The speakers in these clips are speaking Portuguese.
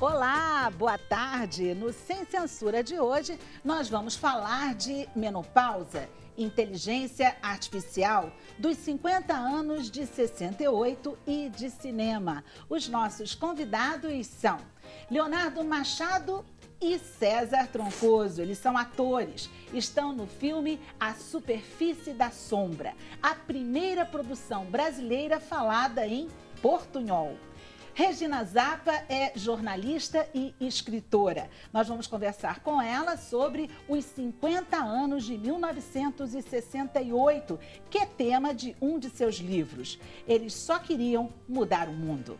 Olá, boa tarde. No Sem Censura de hoje, nós vamos falar de menopausa, inteligência artificial, dos 50 anos de 68 e de cinema. Os nossos convidados são Leonardo Machado e César Troncoso. Eles são atores. Estão no filme A Superfície da Sombra, a primeira produção brasileira falada em portunhol. Regina Zappa é jornalista e escritora. Nós vamos conversar com ela sobre os 50 anos de 1968, que é tema de um de seus livros. Eles só queriam mudar o mundo.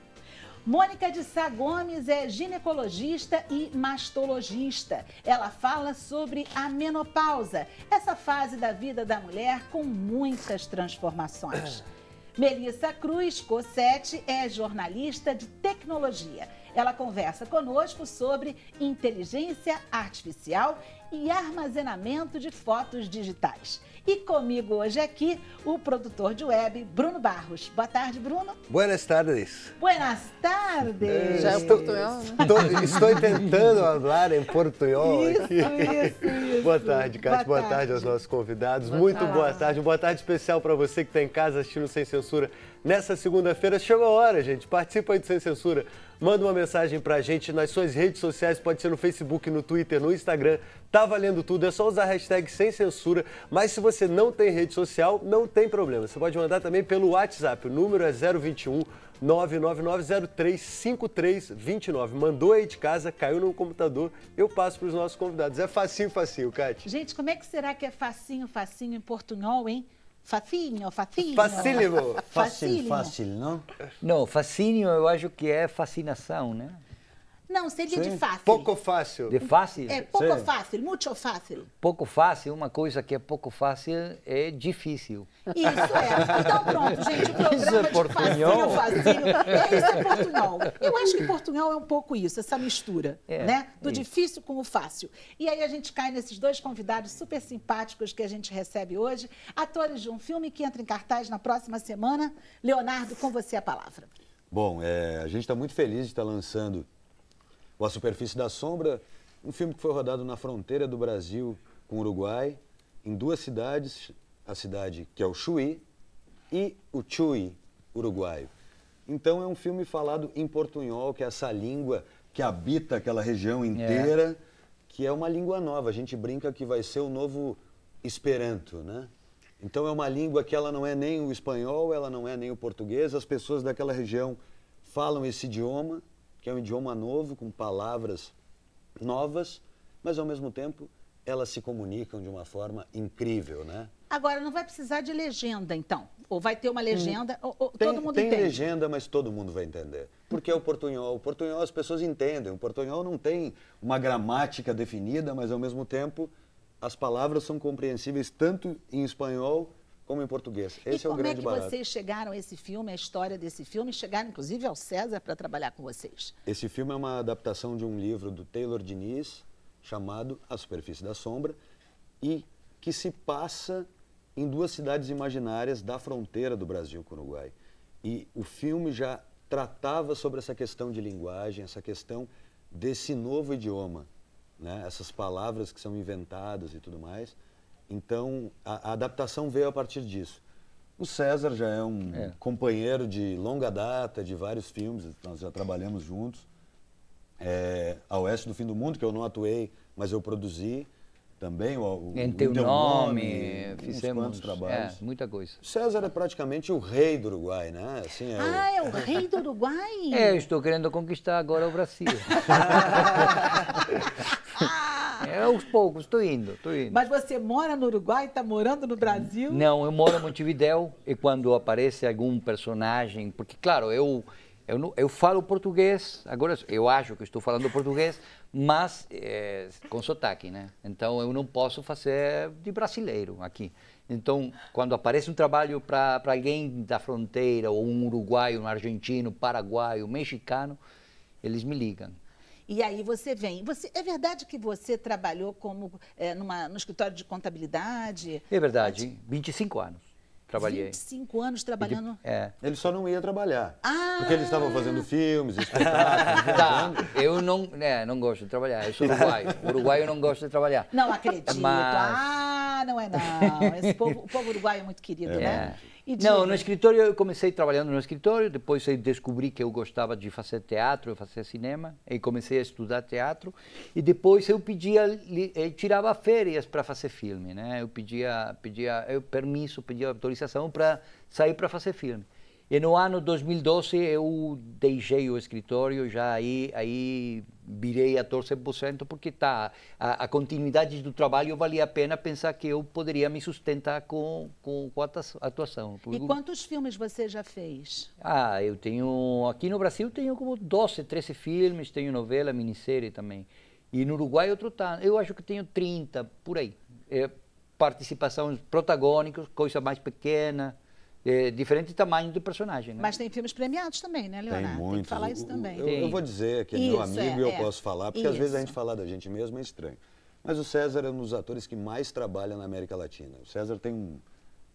Mônica de Sá Gomes é ginecologista e mastologista. Ela fala sobre a menopausa, essa fase da vida da mulher com muitas transformações. Melissa Cruz Cossetti é jornalista de tecnologia. Ela conversa conosco sobre inteligência artificial e armazenamento de fotos digitais. E comigo hoje aqui, o produtor de web, Bruno Barros. Boa tarde, Bruno. Buenas tardes. Buenas tardes. Já é portunhol, né? Estou tentando falar em portunhol. Isso. Boa tarde, Cátia. Boa tarde aos nossos convidados. Muito boa tarde. Uma boa tarde especial para você que está em casa assistindo Sem Censura. Nessa segunda-feira chegou a hora, gente. Participa aí do Sem Censura. Manda uma mensagem pra gente nas suas redes sociais, pode ser no Facebook, no Twitter, no Instagram. Tá valendo tudo, é só usar a hashtag Sem Censura. Mas se você não tem rede social, não tem problema. Você pode mandar também pelo WhatsApp. O número é 021 999035329. Mandou aí de casa, caiu no computador, eu passo para os nossos convidados. É facinho, Cátia. Gente, como é que será que é facinho em portunhol, hein? Facinho. Facílimo. Fácil, não? Não, fascínio eu acho que é fascinação, né? Não, seria de fácil. Pouco fácil. De fácil? É pouco fácil, muito fácil. Pouco fácil, uma coisa que é pouco fácil é difícil. Isso é. Então pronto, gente, o programa Isso é de portunhol? facinho. Isso é portunhol. Eu acho que portunhol é um pouco isso, essa mistura, né? Do difícil com o fácil. E aí a gente cai nesses dois convidados super simpáticos que a gente recebe hoje, atores de um filme que entra em cartaz na próxima semana. Leonardo, com você a palavra. Bom, a gente está muito feliz de estar lançando o A Superfície da Sombra, um filme que foi rodado na fronteira do Brasil com o Uruguai, em duas cidades, a cidade que é o Chuí e o Chuy, uruguaio. Então é um filme falado em portunhol, que é essa língua que habita aquela região inteira, que é uma língua nova. A gente brinca que vai ser o novo Esperanto, né? Então é uma língua que ela não é nem o espanhol, ela não é nem o português. As pessoas daquela região falam esse idioma, que é um idioma novo, com palavras novas, mas ao mesmo tempo elas se comunicam de uma forma incrível, né? Agora, não vai precisar de legenda, então? Ou vai ter uma legenda, ou todo mundo tem entende? Tem legenda, mas todo mundo vai entender. Porque é o portunhol. O portunhol as pessoas entendem. O portunhol não tem uma gramática definida, mas ao mesmo tempo as palavras são compreensíveis tanto em espanhol como em português. Esse é o grande barato. E como é que vocês chegaram a esse filme, a história desse filme, chegaram inclusive ao César para trabalhar com vocês? Esse filme é uma adaptação de um livro do Taylor Diniz, chamado A Superfície da Sombra, e que se passa em duas cidades imaginárias da fronteira do Brasil com o Uruguai. E o filme já tratava sobre essa questão de linguagem, essa questão desse novo idioma, né? Essas palavras que são inventadas e tudo mais. Então, a adaptação veio a partir disso. O César já é um companheiro de longa data, de vários filmes, nós já trabalhamos juntos. A Oeste do Fim do Mundo, que eu não atuei, mas eu produzi também. Em Teu Nome, fizemos quantos trabalhos. Muita coisa. O César é praticamente o rei do Uruguai, né? Assim, é o rei do Uruguai? Eu estou querendo conquistar agora o Brasil. Aos poucos, estou indo. Mas você mora no Uruguai, está morando no Brasil? Não, eu moro em Montevidéu e quando aparece algum personagem, porque claro, eu falo português, agora eu acho que estou falando português, mas com sotaque, né? Então eu não posso fazer de brasileiro aqui. Então, quando aparece um trabalho para alguém da fronteira, ou um uruguaio, um argentino, paraguaio, mexicano, eles me ligam. E aí você vem. É verdade que você trabalhou como no escritório de contabilidade? É verdade, 25 anos. trabalhei. 25 anos trabalhando. Ele só não ia trabalhar. Ah! Porque ele estava fazendo filmes, espetáculos. Tá, eu não gosto de trabalhar, eu sou uruguaio. Uruguaio não gosta de trabalhar. Não acredito. Mas... Não é não. O povo uruguaio é muito querido, né? E Não, no escritório, eu comecei trabalhando no escritório, depois eu descobri que eu gostava de fazer teatro, fazer cinema, e comecei a estudar teatro, e depois eu tirava férias para fazer filme, né? Eu pedia permisso, pedia autorização para sair para fazer filme. E no ano 2012 eu deixei o escritório, já aí virei ator 100%, porque a continuidade do trabalho valia a pena pensar que eu poderia me sustentar com a atuação. E quantos filmes você já fez? Eu tenho, aqui no Brasil tenho como 12, 13 filmes, tenho novela, minissérie também. E no Uruguai outro tanto, eu acho que tenho 30, por aí. Participações protagônicas, coisa mais pequena. Diferente tamanho do personagem. Né? Mas tem filmes premiados também, né, Leonardo? Tem muitos. Tem que falar isso também. Eu vou dizer que é meu amigo e eu posso falar, porque às vezes a gente falar da gente mesmo é estranho. Mas o César é um dos atores que mais trabalha na América Latina. O César tem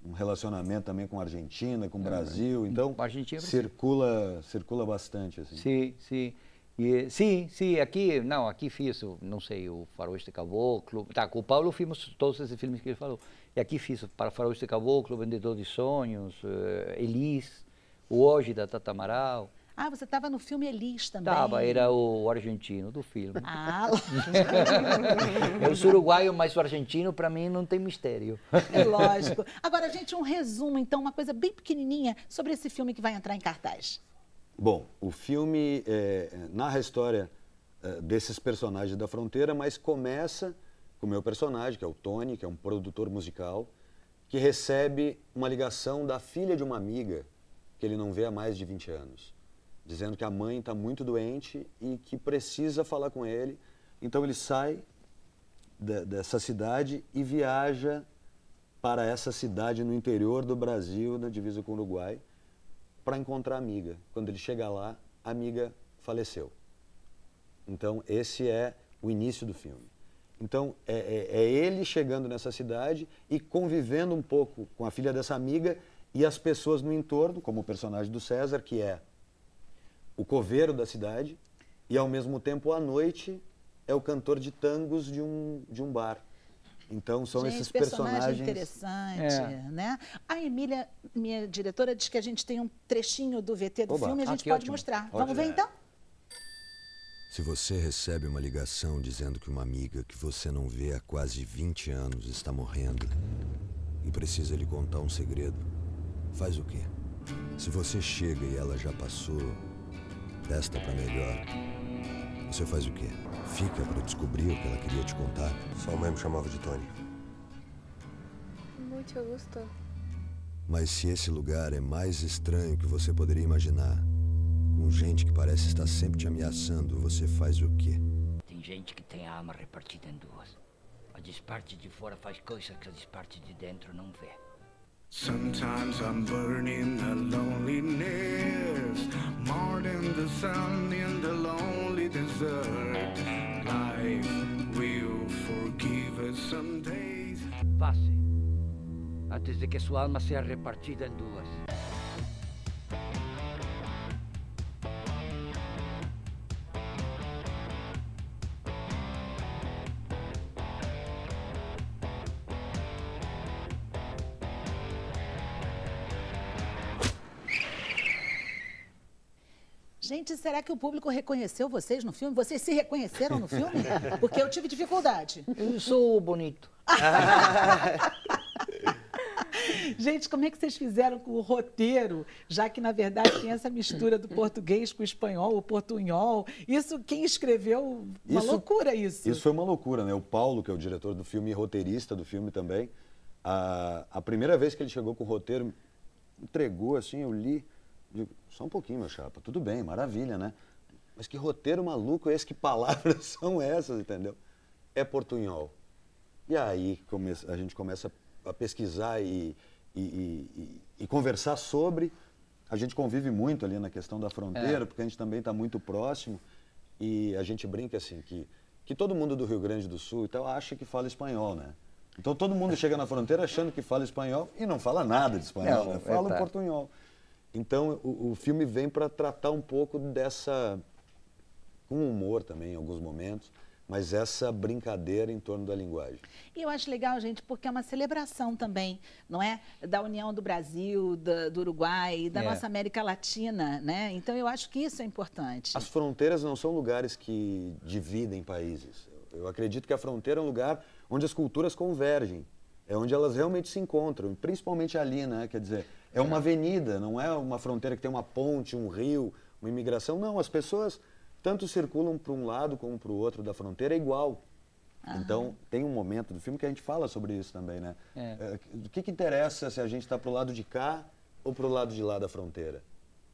um relacionamento também com a Argentina, com o Brasil, então circula bastante. Assim. Sim, sim. Sim, aqui fiz, não sei, o Faroeste Caboclo, com o Paulo fizemos todos esses filmes que ele falou, e aqui fiz para Faroeste Caboclo, Vendedor de Sonhos, Elis, o Hoje da Tata Amaral. Você estava no filme Elis também? Era o argentino do filme. Eu sou uruguaio, mas o argentino para mim não tem mistério. É lógico. Agora, gente, um resumo, então, uma coisa bem pequenininha sobre esse filme que vai entrar em cartaz. Bom, o filme narra a história desses personagens da fronteira, mas começa com o meu personagem, que é o Tony, que é um produtor musical, que recebe uma ligação da filha de uma amiga que ele não vê há mais de 20 anos, dizendo que a mãe está muito doente e que precisa falar com ele. Então ele sai dessa cidade e viaja para essa cidade no interior do Brasil, na divisa com o Uruguai, para encontrar a amiga. Quando ele chega lá, a amiga faleceu. Então, esse é o início do filme. Então, é ele chegando nessa cidade e convivendo um pouco com a filha dessa amiga e as pessoas no entorno, como o personagem do César, que é o coveiro da cidade, e, ao mesmo tempo, à noite, é o cantor de tangos de um bar. Então, são esses personagens... interessante, né? A Emília, minha diretora, diz que a gente tem um trechinho do VT do filme e a gente pode mostrar. Vamos ver, então? Se você recebe uma ligação dizendo que uma amiga que você não vê há quase 20 anos está morrendo e precisa lhe contar um segredo, faz o quê? Se você chega e ela já passou desta para melhor, você faz o quê? Fica para descobrir o que ela queria te contar? Sua mãe me chamava de Tony. Muito gosto. Mas se esse lugar é mais estranho que você poderia imaginar, com gente que parece estar sempre te ameaçando, você faz o quê? Tem gente que tem a alma repartida em duas. A parte de fora faz coisas que a parte de dentro não vê. Sometimes I'm burning a loneliness more than the sun in the lonely desert. Life will forgive us some days. Passe, antes de que sua alma seja repartida em duas. Gente, será que o público reconheceu vocês no filme? Vocês se reconheceram no filme? Porque eu tive dificuldade. Eu sou bonito. Gente, como é que vocês fizeram com o roteiro? Já que, na verdade, tem essa mistura do português com o espanhol, o portunhol. Isso, quem escreveu, loucura isso. Isso foi uma loucura, né? O Paulo, que é o diretor do filme e roteirista do filme também, a primeira vez que ele chegou com o roteiro, entregou assim, eu li, digo, só um pouquinho, meu chapa, tudo bem, maravilha, né? Mas que roteiro maluco é esse? Que palavras são essas, entendeu? É portunhol. E aí a gente começa a pesquisar e conversar sobre. A gente convive muito ali na questão da fronteira, porque a gente também está muito próximo. E a gente brinca assim, que todo mundo do Rio Grande do Sul então, acha que fala espanhol, né? Então todo mundo chega na fronteira achando que fala espanhol e não fala nada de espanhol, né? Fala portunhol. Então o filme vem para tratar um pouco dessa, com humor também em alguns momentos, mas essa brincadeira em torno da linguagem. E eu acho legal, gente, porque é uma celebração também, não é? Da união do Brasil, do Uruguai, da nossa América Latina, né? Então eu acho que isso é importante. As fronteiras não são lugares que dividem países. Eu acredito que a fronteira é um lugar onde as culturas convergem, é onde elas realmente se encontram, principalmente ali, né? Quer dizer, é uma avenida, não é uma fronteira que tem uma ponte, um rio, uma imigração. Não, as pessoas tanto circulam para um lado como para o outro da fronteira, é igual. Então, tem um momento do filme que a gente fala sobre isso também, né? O que interessa se a gente está para o lado de cá ou para o lado de lá da fronteira?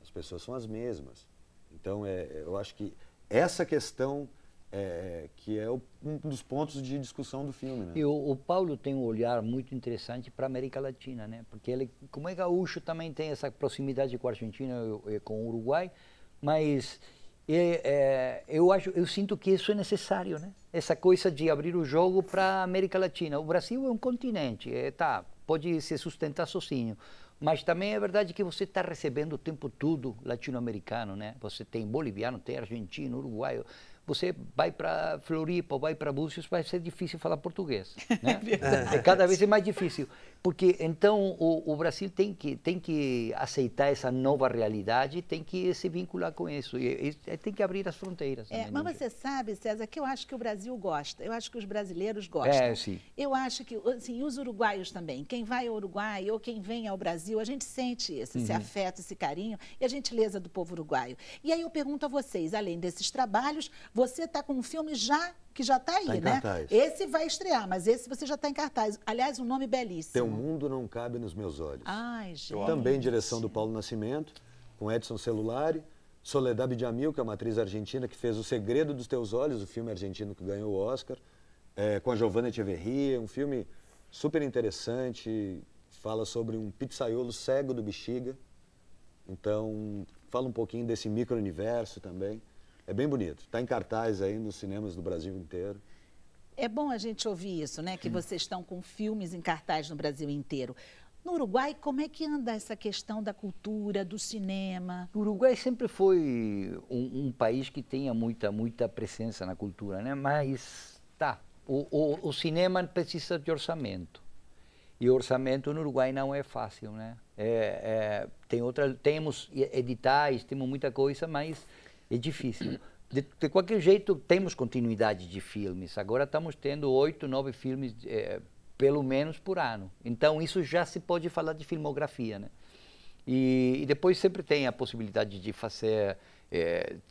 As pessoas são as mesmas. Então, eu acho que essa questão que é um dos pontos de discussão do filme, né? E o Paulo tem um olhar muito interessante para a América Latina, né? Porque ele, como é gaúcho, também tem essa proximidade com a Argentina e com o Uruguai, mas eu sinto que isso é necessário, né? Essa coisa de abrir o jogo para a América Latina. O Brasil é um continente, pode se sustentar sozinho, mas também é verdade que você está recebendo o tempo todo latino-americano, né? Você tem boliviano, tem argentino, uruguaio. Você vai para Floripa, vai para Búzios, vai ser difícil falar português, né? Cada vez é mais difícil, porque então o Brasil tem que aceitar essa nova realidade, tem que se vincular com isso, e tem que abrir as fronteiras. Mas você sabe, César, que eu acho que o Brasil gosta, eu acho que os brasileiros gostam. Sim. Eu acho que, assim, os uruguaios também, quem vai ao Uruguai ou quem vem ao Brasil, a gente sente esse afeto, esse carinho e a gentileza do povo uruguaio. E aí eu pergunto a vocês, além desses trabalhos, você está com um filme que já está aí, tá em né? cartaz. Esse vai estrear, mas esse você já está em cartaz. Aliás, um nome belíssimo. Teu mundo não cabe nos meus olhos. Ai, gente. Também direção do Paulo Nascimento, com Edson Celulari, Soledad Villamil, que é uma atriz argentina que fez O Segredo dos Teus Olhos, o filme argentino que ganhou o Oscar, com a Giovanna Echeverria, um filme super interessante, fala sobre um pizzaiolo cego do Bexiga, então fala um pouquinho desse micro-universo também. É bem bonito. Está em cartaz aí nos cinemas do Brasil inteiro. É bom a gente ouvir isso, né? Que vocês estão com filmes em cartaz no Brasil inteiro. No Uruguai, como é que anda essa questão da cultura, do cinema? O Uruguai sempre foi um país que tenha muita presença na cultura, né? Mas, o cinema precisa de orçamento. E o orçamento no Uruguai não é fácil, né? Temos editais, temos muita coisa, mas é difícil. De qualquer jeito, temos continuidade de filmes. Agora estamos tendo 8, 9 filmes, pelo menos, por ano. Então, isso já se pode falar de filmografia, né? E depois sempre tem a possibilidade de fazer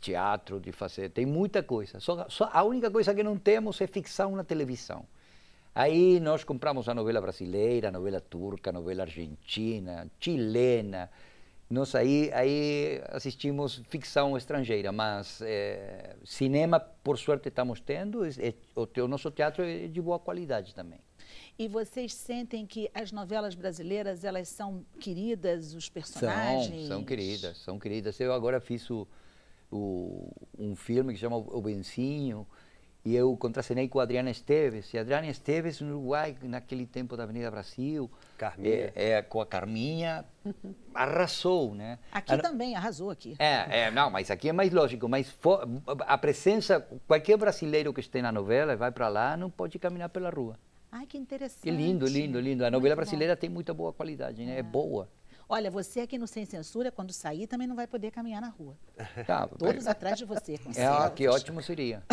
teatro, tem muita coisa. Só a única coisa que não temos é ficção na televisão. Aí nós compramos a novela brasileira, a novela turca, a novela argentina, chilena. Nós aí assistimos ficção estrangeira, mas cinema, por sorte, estamos tendo. O nosso teatro é de boa qualidade também. E vocês sentem que as novelas brasileiras, elas são queridas, os personagens? São queridas. Eu agora fiz um filme que chama O Bencinho, e eu contracenei com a Adriana Esteves. E a Adriana Esteves, no Uruguai, naquele tempo da Avenida Brasil, com a Carminha, arrasou, né? Aqui também, arrasou aqui. Não, mas aqui é mais lógico, mas a presença, qualquer brasileiro que esteja na novela e vai para lá, não pode caminhar pela rua. Ai, que interessante. É lindo. A novela brasileira tem muita boa qualidade, né? É boa. Olha, você aqui no Sem Censura, quando sair, também não vai poder caminhar na rua. Todos atrás de você, com que ótimo seria.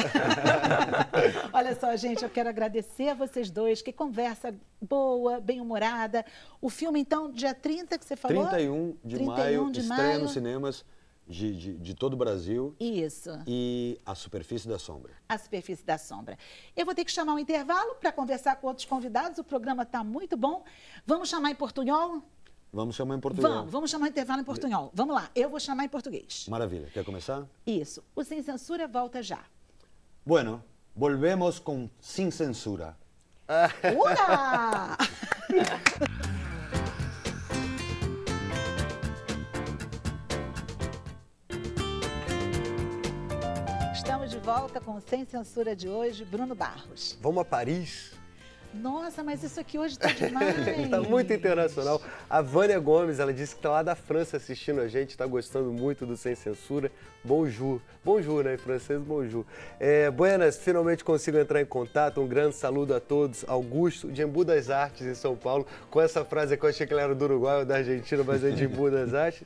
Olha só, gente, eu quero agradecer a vocês dois. Que conversa boa, bem-humorada. O filme, então, dia 30, que você falou? 31 de maio, estreia nos cinemas de todo o Brasil. Isso. E A Superfície da Sombra. A Superfície da Sombra. Eu vou ter que chamar um intervalo para conversar com outros convidados. O programa está muito bom. Vamos chamar em portunhol? Vamos chamar em português. Vamos chamar intervalo em portunhol. Vamos lá, eu vou chamar em português. Maravilha. Quer começar? Isso. O Sem Censura volta já. Bueno, volvemos com Sem Censura. Ura! Estamos de volta com o Sem Censura de hoje, Bruno Barros. Vamos a Paris? Nossa, mas isso aqui hoje tá demais. Tá muito internacional. A Vânia Gomes, ela disse que tá lá da França assistindo a gente, tá gostando muito do Sem Censura. Bonjour. Bonjour, né? Em francês, bonjour. Buenas, finalmente consigo entrar em contato. Um grande saludo a todos. Augusto, de Embu das Artes, em São Paulo. Com essa frase que eu achei que ela era do Uruguai ou da Argentina, mas é de Embu das Artes.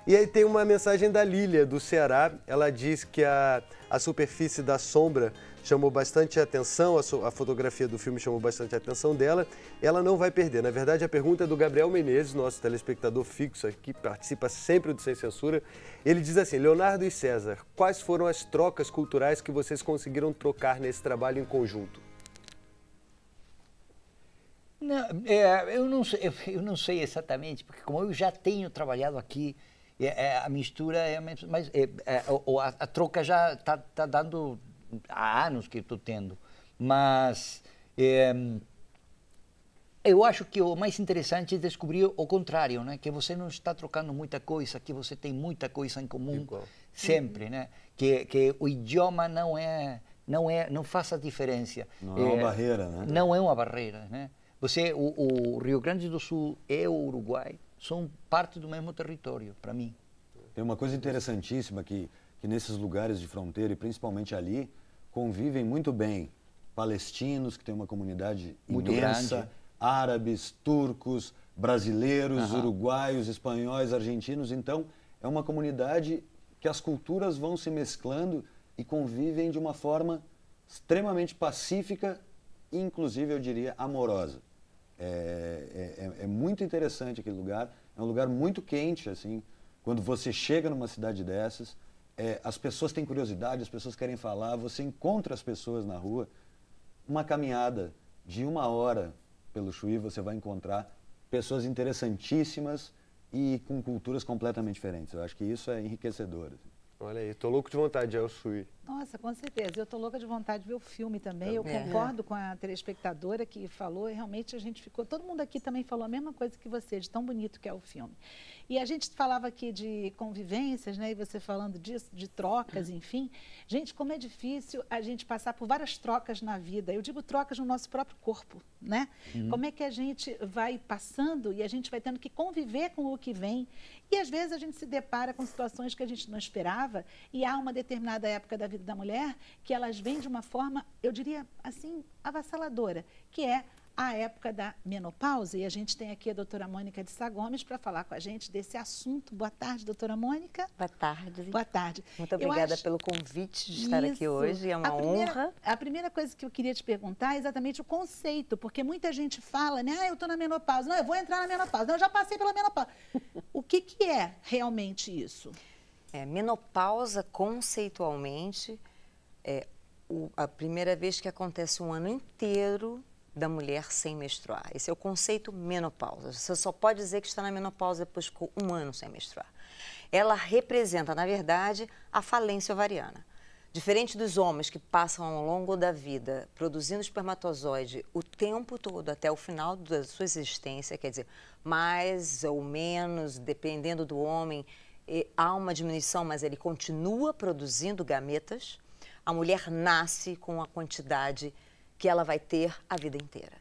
E aí tem uma mensagem da Lília, do Ceará. Ela diz que a superfície da sombra chamou bastante atenção, a fotografia do filme chamou bastante a atenção dela. Ela não vai perder. Na verdade, a pergunta é do Gabriel Menezes, nosso telespectador fixo aqui, participa sempre do Sem Censura. Ele diz assim: Leonardo e César, quais foram as trocas culturais que vocês conseguiram trocar nesse trabalho em conjunto? Não, eu não sei exatamente, porque como eu já tenho trabalhado aqui, a mistura é mas a troca já está dando há anos que estou tendo, mas eu acho que o mais interessante é descobrir o contrário, né? Que você não está trocando muita coisa, que você tem muita coisa em comum. Igual. Sempre, né? Que o idioma não faz a diferença. Não é uma barreira, né? Não é uma barreira, né? O Rio Grande do Sul e o Uruguai são parte do mesmo território, para mim. Tem uma coisa interessantíssima que nesses lugares de fronteira, e principalmente ali, convivem muito bem palestinos, que tem uma comunidade muito imensa, grande. Árabes, turcos, brasileiros, uruguaios, espanhóis, argentinos. Então, é uma comunidade que as culturas vão se mesclando e convivem de uma forma extremamente pacífica e, inclusive, eu diria, amorosa. É muito interessante aquele lugar, é um lugar muito quente, assim. Quando você chega numa cidade dessas, as pessoas têm curiosidade, as pessoas querem falar, você encontra as pessoas na rua. Uma caminhada de 1 hora pelo Chuí, você vai encontrar pessoas interessantíssimas e com culturas completamente diferentes. Eu acho que isso é enriquecedor. Assim. Olha aí, tô louco de vontade de ir ao Chuí. Nossa, com certeza. Eu tô louca de vontade de ver o filme também. Eu concordo com a telespectadora que falou, e realmente a gente ficou... Todo mundo aqui também falou a mesma coisa que você, de tão bonito que é o filme. E a gente falava aqui de convivências, né? E você falando disso, de trocas, enfim. Gente, como é difícil a gente passar por várias trocas na vida. Eu digo trocas no nosso próprio corpo, né? Como é que a gente vai passando e a gente vai tendo que conviver com o que vem. E às vezes a gente se depara com situações que a gente não esperava e há uma determinada época da vida da mulher que elas vêm de uma forma, eu diria assim, avassaladora, que é a época da menopausa. E a gente tem aqui a doutora Mônica de Sá Gomes para falar com a gente desse assunto. Boa tarde, doutora Mônica. Boa tarde. Boa tarde. Muito obrigada pelo convite de estar aqui hoje, é uma honra. A primeira coisa que eu queria te perguntar é exatamente o conceito, porque muita gente fala, né, eu estou na menopausa, não, eu vou entrar na menopausa, não, eu já passei pela menopausa. O que é realmente isso? Menopausa, conceitualmente, é a primeira vez que acontece um ano inteiro da mulher sem menstruar. Esse é o conceito menopausa. Você só pode dizer que está na menopausa depois que ficou 1 ano sem menstruar. Ela representa, na verdade, a falência ovariana. Diferente dos homens que passam ao longo da vida produzindo espermatozoide o tempo todo, até o final da sua existência, quer dizer, mais ou menos, dependendo do homem, há uma diminuição, mas ele continua produzindo gametas. A mulher nasce com a quantidade que ela vai ter a vida inteira.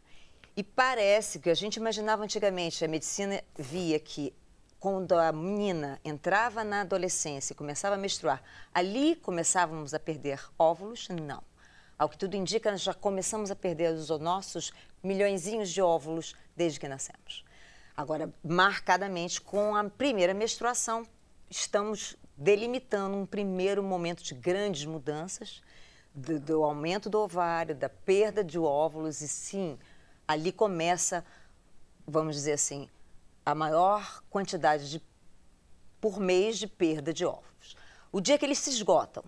E parece que a gente imaginava antigamente, a medicina via que quando a menina entrava na adolescência e começava a menstruar, ali começávamos a perder óvulos? Não. Ao que tudo indica, nós já começamos a perder os nossos milhõezinhos de óvulos desde que nascemos. Agora, marcadamente, com a primeira menstruação, estamos delimitando um primeiro momento de grandes mudanças, do aumento do ovário, da perda de óvulos, e sim, ali começa, vamos dizer assim, a maior quantidade por mês de perda de óvulos. O dia que eles se esgotam,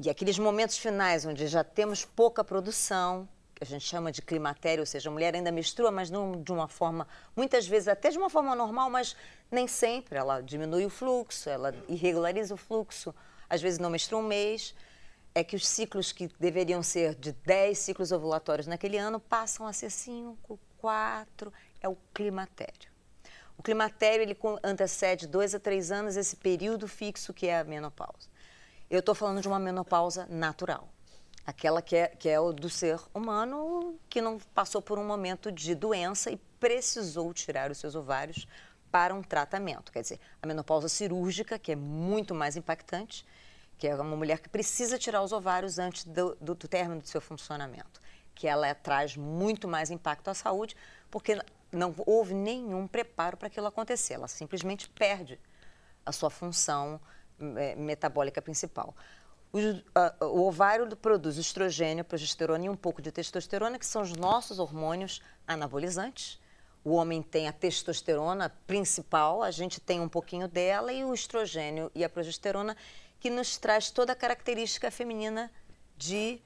e aqueles momentos finais onde já temos pouca produção, que a gente chama de climatério, ou seja, a mulher ainda menstrua, mas não de uma forma, muitas vezes até de uma forma normal, mas nem sempre. Ela diminui o fluxo, ela irregulariza o fluxo, às vezes não menstrua 1 mês. É que os ciclos que deveriam ser de 10 ciclos ovulatórios naquele ano passam a ser 5, 4, é o climatério. O climatério, ele antecede 2 a 3 anos esse período fixo que é a menopausa. Eu estou falando de uma menopausa natural. aquela que é o do ser humano que não passou por um momento de doença e precisou tirar os seus ovários para um tratamento. Quer dizer, a menopausa cirúrgica, que é muito mais impactante, que é uma mulher que precisa tirar os ovários antes do término do seu funcionamento, que ela traz muito mais impacto à saúde, porque não houve nenhum preparo para aquilo acontecer. Ela simplesmente perde a sua função metabólica principal. O ovário produz estrogênio, progesterona e um pouco de testosterona, que são os nossos hormônios anabolizantes. O homem tem a testosterona principal, a gente tem um pouquinho dela, e o estrogênio e a progesterona, que nos traz toda a característica feminina de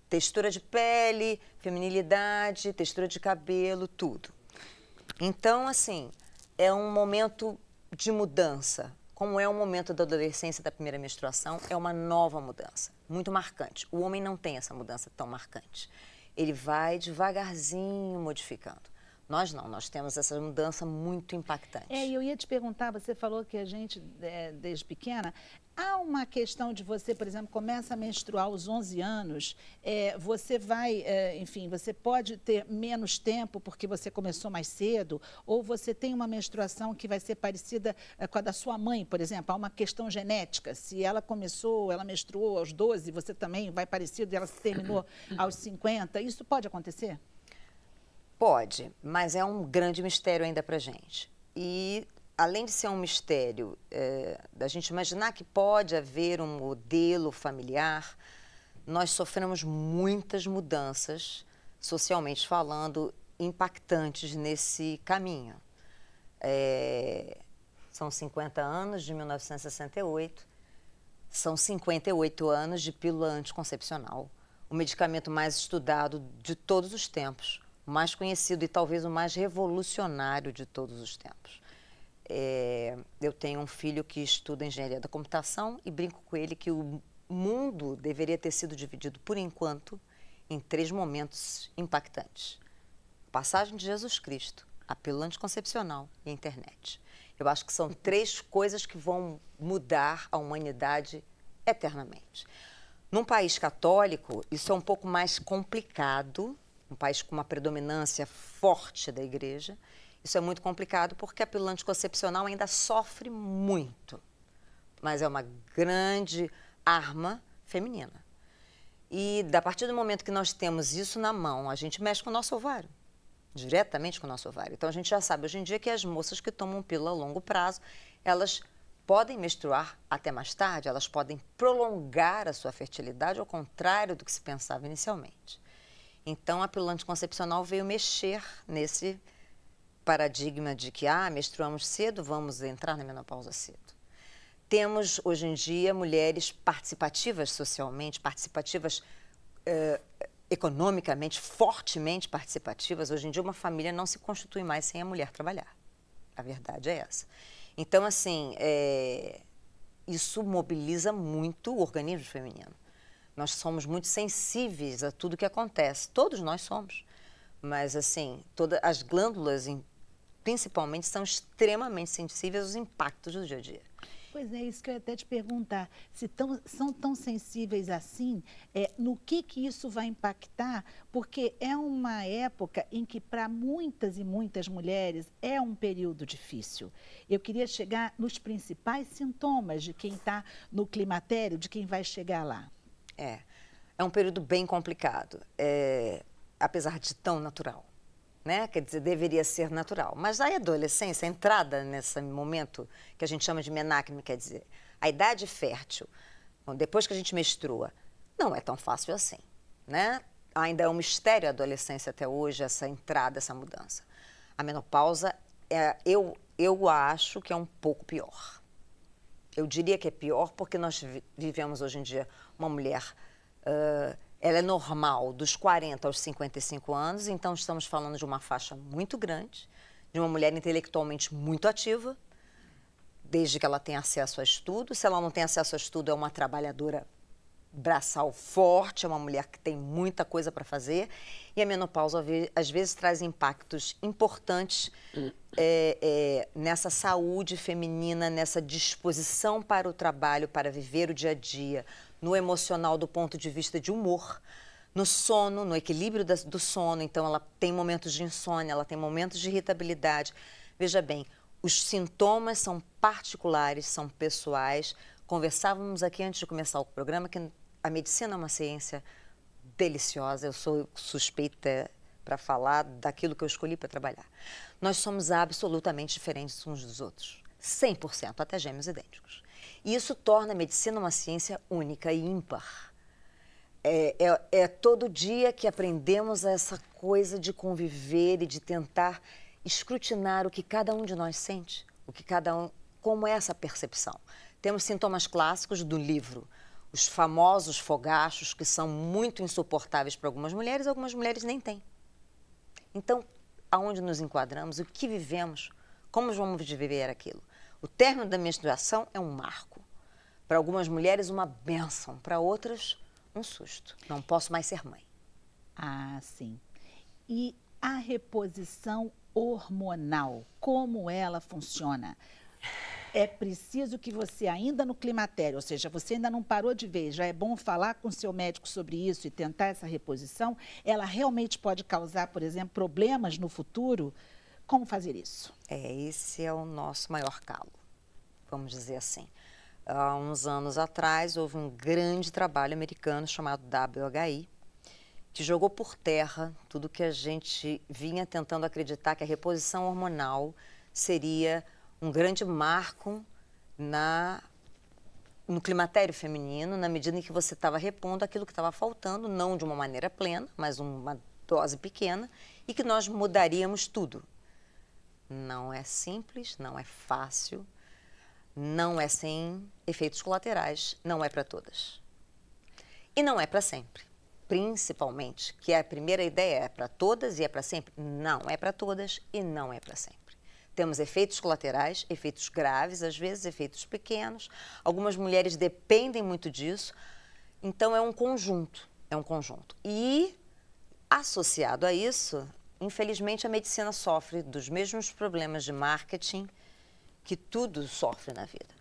textura de pele, feminilidade, textura de cabelo, tudo. Então, assim, é um momento de mudança. Como é o momento da adolescência, da primeira menstruação, é uma nova mudança, muito marcante. O homem não tem essa mudança tão marcante. Ele vai devagarzinho modificando. Nós não, nós temos essa mudança muito impactante. E eu ia te perguntar, você falou que a gente, desde pequena, há uma questão de você, por exemplo, começa a menstruar aos 11 anos, você vai, enfim, você pode ter menos tempo porque você começou mais cedo, ou você tem uma menstruação que vai ser parecida com a da sua mãe, por exemplo, há uma questão genética, se ela menstruou aos 12, você também vai parecido e ela terminou aos 50, isso pode acontecer? Pode, mas é um grande mistério ainda para a gente. E, além de ser um mistério, da gente imaginar que pode haver um modelo familiar, nós sofremos muitas mudanças, socialmente falando, impactantes nesse caminho. São 50 anos de 1968, são 58 anos de pílula anticoncepcional, o medicamento mais estudado de todos os tempos, o mais conhecido e talvez o mais revolucionário de todos os tempos. Eu tenho um filho que estuda engenharia da computação e brinco com ele que o mundo deveria ter sido dividido, por enquanto, em 3 momentos impactantes. A passagem de Jesus Cristo, a pílula anticoncepcional e a internet. Eu acho que são 3 coisas que vão mudar a humanidade eternamente. Num país católico, isso é um pouco mais complicado, um país com uma predominância forte da igreja, isso é muito complicado porque a pílula anticoncepcional ainda sofre muito, mas é uma grande arma feminina. E a partir do momento que nós temos isso na mão, a gente mexe com o nosso ovário, diretamente com o nosso ovário. Então a gente já sabe hoje em dia que as moças que tomam pílula a longo prazo, elas podem menstruar até mais tarde, elas podem prolongar a sua fertilidade, ao contrário do que se pensava inicialmente. Então, a pílula anticoncepcional veio mexer nesse paradigma de que, menstruamos cedo, vamos entrar na menopausa cedo. Temos, hoje em dia, mulheres participativas socialmente, participativas economicamente, fortemente participativas. Hoje em dia, uma família não se constitui mais sem a mulher trabalhar. A verdade é essa. Então, assim, isso mobiliza muito o organismo feminino. Nós somos muito sensíveis a tudo que acontece. Todos nós somos. Mas, assim, todas as glândulas, principalmente, são extremamente sensíveis aos impactos do dia a dia. Pois é, isso que eu ia até te perguntar. Se são tão sensíveis assim, no que isso vai impactar? Porque é uma época em que, para muitas e muitas mulheres, é um período difícil. Eu queria chegar nos principais sintomas de quem está no climatério, de quem vai chegar lá. É um período bem complicado, apesar de tão natural, né? Quer dizer, deveria ser natural. Mas a adolescência, a entrada nesse momento que a gente chama de menacme, quer dizer, a idade fértil, depois que a gente menstrua, não é tão fácil assim, né? Ainda é um mistério a adolescência até hoje, essa entrada, essa mudança. A menopausa, eu acho que é um pouco pior. Eu diria que é pior porque nós vivemos hoje em dia uma mulher, ela é normal dos 40 aos 55 anos, então estamos falando de uma faixa muito grande, de uma mulher intelectualmente muito ativa, desde que ela tenha acesso a estudo. Se ela não tem acesso a estudo, é uma trabalhadora braçal forte, é uma mulher que tem muita coisa para fazer, e a menopausa às vezes traz impactos importantes nessa saúde feminina, nessa disposição para o trabalho, para viver o dia a dia, no emocional do ponto de vista de humor, no sono, no equilíbrio do sono. Então ela tem momentos de insônia, ela tem momentos de irritabilidade. Veja bem, os sintomas são particulares, são pessoais. Conversávamos aqui antes de começar o programa que a medicina é uma ciência deliciosa. Eu sou suspeita para falar daquilo que eu escolhi para trabalhar. Nós somos absolutamente diferentes uns dos outros, 100%, até gêmeos idênticos. E isso torna a medicina uma ciência única e ímpar. É todo dia que aprendemos essa coisa de conviver e de tentar escrutinar o que cada um de nós sente, como é essa percepção. Temos sintomas clássicos do livro, os famosos fogachos, que são muito insuportáveis para algumas mulheres nem têm. Então, aonde nos enquadramos, o que vivemos, como vamos viver aquilo? O término da menstruação é um marco. Para algumas mulheres, uma bênção, para outras, um susto. Não posso mais ser mãe. Ah, sim. E a reposição hormonal, como ela funciona? É preciso que você ainda no climatério, ou seja, você ainda não parou de ver, já é bom falar com o seu médico sobre isso e tentar essa reposição? Ela realmente pode causar, por exemplo, problemas no futuro? Como fazer isso? Esse é o nosso maior calo, vamos dizer assim. Há uns anos atrás, houve um grande trabalho americano chamado WHI, que jogou por terra tudo que a gente vinha tentando acreditar que a reposição hormonal seria um grande marco no climatério feminino, na medida em que você estava repondo aquilo que estava faltando, não de uma maneira plena, mas uma dose pequena, e que nós mudaríamos tudo. Não é simples, não é fácil, não é sem efeitos colaterais, não é para todas. E não é para sempre. Principalmente, que a primeira ideia é para todas e é para sempre. Não é para todas e não é para sempre. Temos efeitos colaterais, efeitos graves, às vezes efeitos pequenos. Algumas mulheres dependem muito disso. Então, é um conjunto. E, associado a isso, infelizmente, a medicina sofre dos mesmos problemas de marketing que tudo sofre na vida.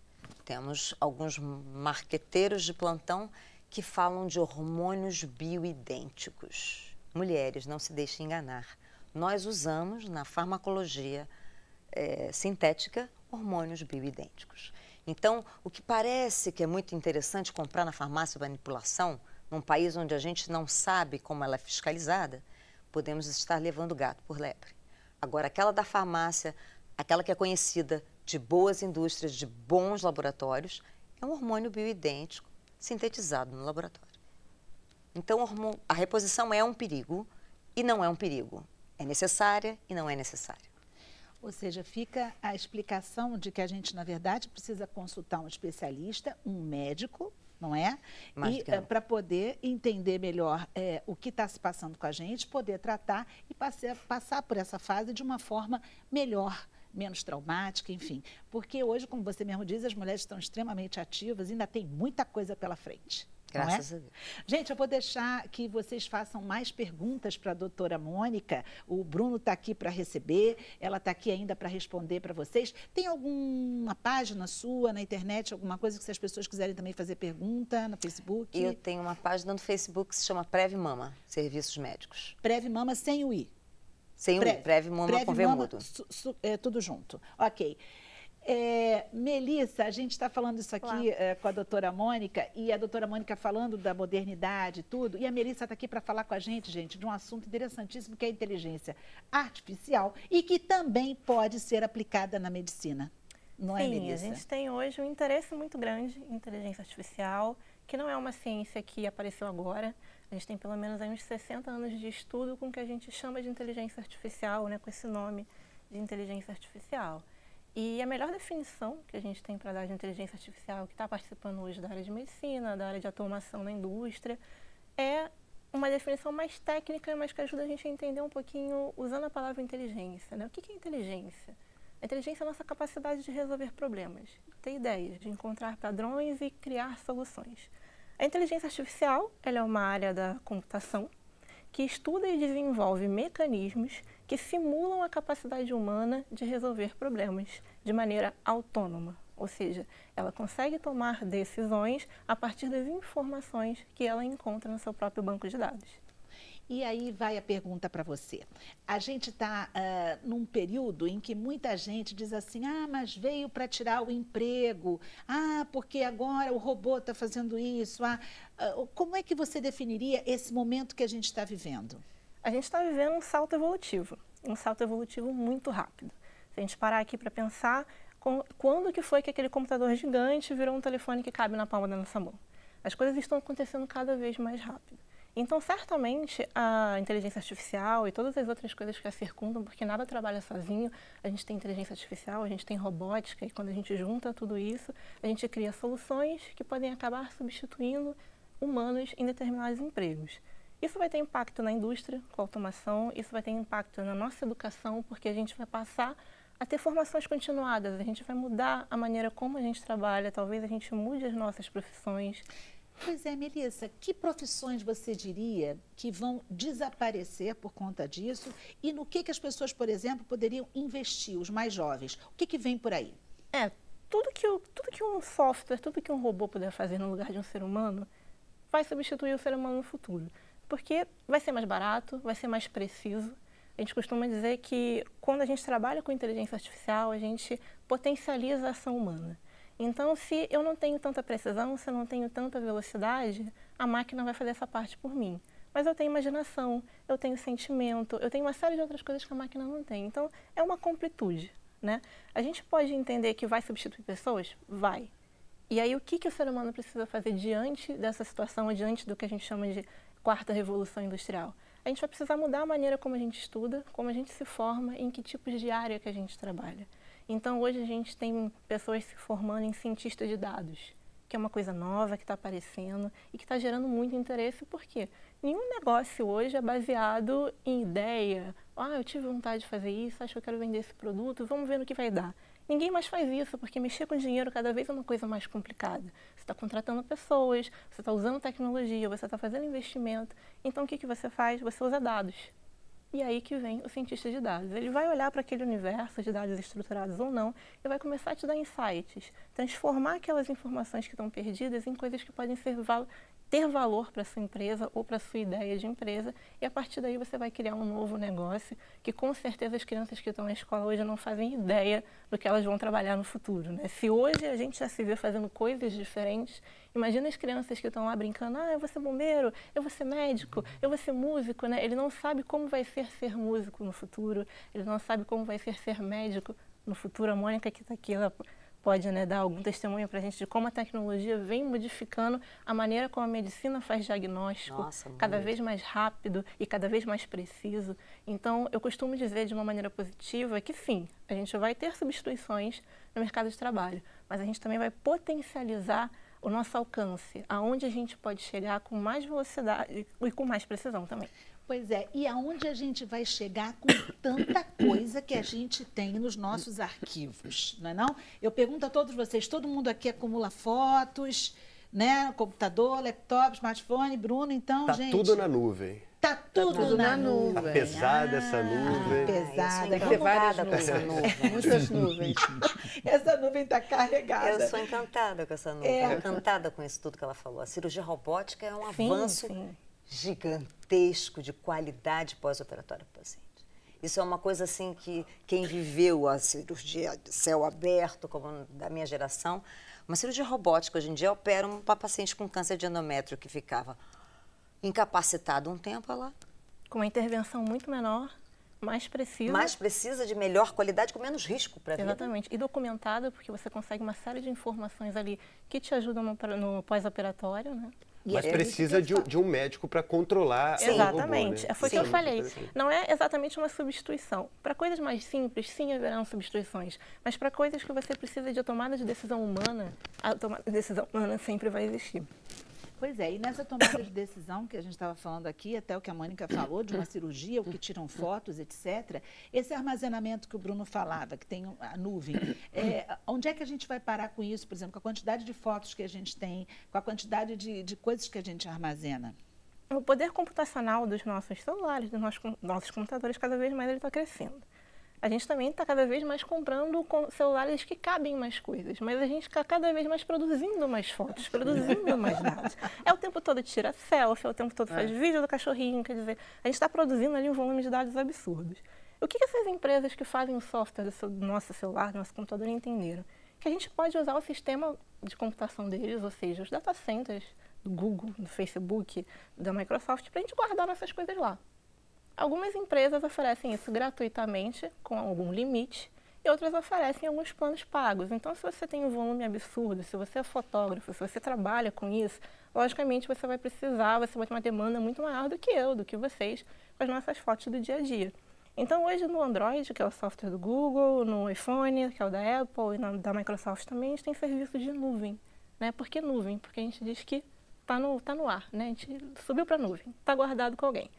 Temos alguns marqueteiros de plantão que falam de hormônios bioidênticos. Mulheres, não se deixem enganar. Nós usamos, na farmacologia sintética, hormônios bioidênticos. Então, o que parece que é muito interessante comprar na farmácia manipulação, num país onde a gente não sabe como ela é fiscalizada, podemos estar levando gato por lebre. Agora, aquela da farmácia, aquela que é conhecida de boas indústrias, de bons laboratórios, é um hormônio bioidêntico sintetizado no laboratório. Então, a reposição é um perigo e não é um perigo. É necessária e não é necessária. Ou seja, fica a explicação de que a gente, na verdade, precisa consultar um especialista, um médico, não é? E para poder entender melhor o que está se passando com a gente, poder tratar e passar por essa fase de uma forma melhor, menos traumática, enfim. Porque hoje, como você mesmo diz, as mulheres estão extremamente ativas e ainda tem muita coisa pela frente. Graças a Deus. Gente, eu vou deixar que vocês façam mais perguntas para a doutora Mônica. O Bruno está aqui para receber, ela está aqui ainda para responder para vocês. Tem alguma página sua na internet, alguma coisa que se as pessoas quiserem também fazer pergunta no Facebook? Eu tenho uma página no Facebook que se chama Preve Mama, Serviços Médicos. Preve Mama sem o I. Sem o I, Preve Mama com V mudo. Tudo junto. Ok. Melissa, a gente está falando isso aqui com a doutora Mônica, e a doutora Mônica falando da modernidade e tudo, e a Melissa está aqui para falar com a gente, de um assunto interessantíssimo que é a inteligência artificial e que também pode ser aplicada na medicina. Não é, Melissa? Sim, a gente tem hoje um interesse muito grande em inteligência artificial, que não é uma ciência que apareceu agora. A gente tem pelo menos aí uns 60 anos de estudo com o que a gente chama de inteligência artificial, né, com esse nome de inteligência artificial. E a melhor definição que a gente tem para dar de inteligência artificial, que está participando hoje da área de medicina, da área de automação na indústria, é uma definição mais técnica, mas que ajuda a gente a entender um pouquinho, usando a palavra inteligência, né? O que é inteligência? A inteligência é a nossa capacidade de resolver problemas, ter ideias, de encontrar padrões e criar soluções. A inteligência artificial, ela é uma área da computação que estuda e desenvolve mecanismos que simulam a capacidade humana de resolver problemas de maneira autônoma. Ou seja, ela consegue tomar decisões a partir das informações que ela encontra no seu próprio banco de dados. E aí vai a pergunta para você. A gente está num período em que muita gente diz assim, mas veio para tirar o emprego, porque agora o robô está fazendo isso. Como é que você definiria esse momento que a gente está vivendo? A gente está vivendo um salto evolutivo muito rápido. Se a gente parar aqui para pensar, quando que foi que aquele computador gigante virou um telefone que cabe na palma da nossa mão? As coisas estão acontecendo cada vez mais rápido. Então, certamente, a inteligência artificial e todas as outras coisas que a circundam, porque nada trabalha sozinho, a gente tem inteligência artificial, a gente tem robótica, e quando a gente junta tudo isso, a gente cria soluções que podem acabar substituindo humanos em determinados empregos. Isso vai ter impacto na indústria, com a automação, isso vai ter impacto na nossa educação, porque a gente vai passar a ter formações continuadas, a gente vai mudar a maneira como a gente trabalha, talvez a gente mude as nossas profissões. Pois é, Melissa, que profissões você diria que vão desaparecer por conta disso e no que as pessoas, por exemplo, poderiam investir, os mais jovens? O que vem por aí? Tudo que um software, tudo que um robô puder fazer no lugar de um ser humano, vai substituir o ser humano no futuro. Porque vai ser mais barato, vai ser mais preciso. A gente costuma dizer que quando a gente trabalha com inteligência artificial, a gente potencializa a ação humana. Então, se eu não tenho tanta precisão, se eu não tenho tanta velocidade, a máquina vai fazer essa parte por mim. Mas eu tenho imaginação, eu tenho sentimento, eu tenho uma série de outras coisas que a máquina não tem. Então, é uma completude, né? A gente pode entender que vai substituir pessoas? Vai. E aí, o que o ser humano precisa fazer diante dessa situação, diante do que a gente chama de quarta revolução industrial? A gente vai precisar mudar a maneira como a gente estuda, como a gente se forma, em que tipos de área que a gente trabalha. Então, hoje a gente tem pessoas se formando em cientistas de dados, que é uma coisa nova que está aparecendo e que está gerando muito interesse, porque nenhum negócio hoje é baseado em ideia. Eu tive vontade de fazer isso, acho que eu quero vender esse produto, vamos ver no que vai dar. Ninguém mais faz isso, porque mexer com dinheiro cada vez é uma coisa mais complicada. Você está contratando pessoas, você está usando tecnologia, você está fazendo investimento. Então, o que você faz? Você usa dados. E aí que vem o cientista de dados. Ele vai olhar para aquele universo de dados estruturados ou não e vai começar a te dar insights, transformar aquelas informações que estão perdidas em coisas que podem ter valor para a sua empresa ou para a sua ideia de empresa, e a partir daí você vai criar um novo negócio que com certeza as crianças que estão na escola hoje não fazem ideia do que elas vão trabalhar no futuro, né? Se hoje a gente já se vê fazendo coisas diferentes, imagina as crianças que estão lá brincando, eu vou ser bombeiro, eu vou ser médico, eu vou ser músico, né? Ele não sabe como vai ser músico no futuro, ele não sabe como vai ser médico no futuro. A Mônica que está aqui, ela pode, né, dar algum testemunho para a gente de como a tecnologia vem modificando a maneira como a medicina faz diagnóstico, cada vez mais rápido e cada vez mais preciso. Então, eu costumo dizer de uma maneira positiva que sim, a gente vai ter substituições no mercado de trabalho, mas a gente também vai potencializar o nosso alcance, aonde a gente pode chegar com mais velocidade e com mais precisão também. Pois é, e aonde a gente vai chegar com tanta coisa que a gente tem nos nossos arquivos, não é não? Eu pergunto a todos vocês, todo mundo aqui acumula fotos, né? Computador, laptop, smartphone, Bruno, então, gente... Tá tudo na nuvem. Tá tudo na nuvem. Tá pesada essa nuvem. Pesada. Eu sou encantada com essa nuvem. Muitas nuvens. Essa nuvem está carregada. Eu sou encantada com essa nuvem, encantada com isso tudo que ela falou. A cirurgia robótica é um avanço gigantesco de qualidade pós-operatória para o paciente. Isso é uma coisa assim que quem viveu a cirurgia de céu aberto, como da minha geração, uma cirurgia robótica hoje em dia opera uma paciente com câncer de endométrio que ficava incapacitado um tempo, ela... Com uma intervenção muito menor, mais precisa. Mais precisa, de melhor qualidade, com menos risco para a vida. Exatamente. E documentada, porque você consegue uma série de informações ali que te ajudam no pós-operatório, né? Mas precisa de um médico para controlar o robô, né? Exatamente. Foi o que eu falei. Não é exatamente uma substituição. Para coisas mais simples, sim, haverão substituições. Mas para coisas que você precisa de tomada de decisão humana, a tomada de decisão humana sempre vai existir. Pois é, e nessa tomada de decisão que a gente estava falando aqui, até o que a Mônica falou, de uma cirurgia, o que tiram fotos, etc., esse armazenamento que o Bruno falava, que tem a nuvem, onde é que a gente vai parar com isso, por exemplo, com a quantidade de fotos que a gente tem, com a quantidade de coisas que a gente armazena? O poder computacional dos nossos celulares, dos nossos computadores, cada vez mais ele está crescendo. A gente também está cada vez mais comprando celulares que cabem mais coisas, mas a gente está cada vez mais produzindo mais fotos, produzindo mais dados. É o tempo todo tira selfie, é o tempo todo faz vídeo do cachorrinho, quer dizer, a gente está produzindo ali um volume de dados absurdos. O que essas empresas que fazem o software do nosso celular, do nosso computador, entenderam? Que a gente pode usar o sistema de computação deles, ou seja, os data centers do Google, do Facebook, da Microsoft, para a gente guardar nossas coisas lá. Algumas empresas oferecem isso gratuitamente, com algum limite, e outras oferecem alguns planos pagos. Então, se você tem um volume absurdo, se você é fotógrafo, se você trabalha com isso, logicamente você vai precisar, você vai ter uma demanda muito maior do que eu, do que vocês, com as nossas fotos do dia a dia. Então, hoje no Android, que é o software do Google, no iPhone, que é o da Apple, e da Microsoft também, a gente tem serviço de nuvem. Né? Por que nuvem? Porque a gente diz que está no ar, né? A gente subiu para a nuvem, está guardado com alguém.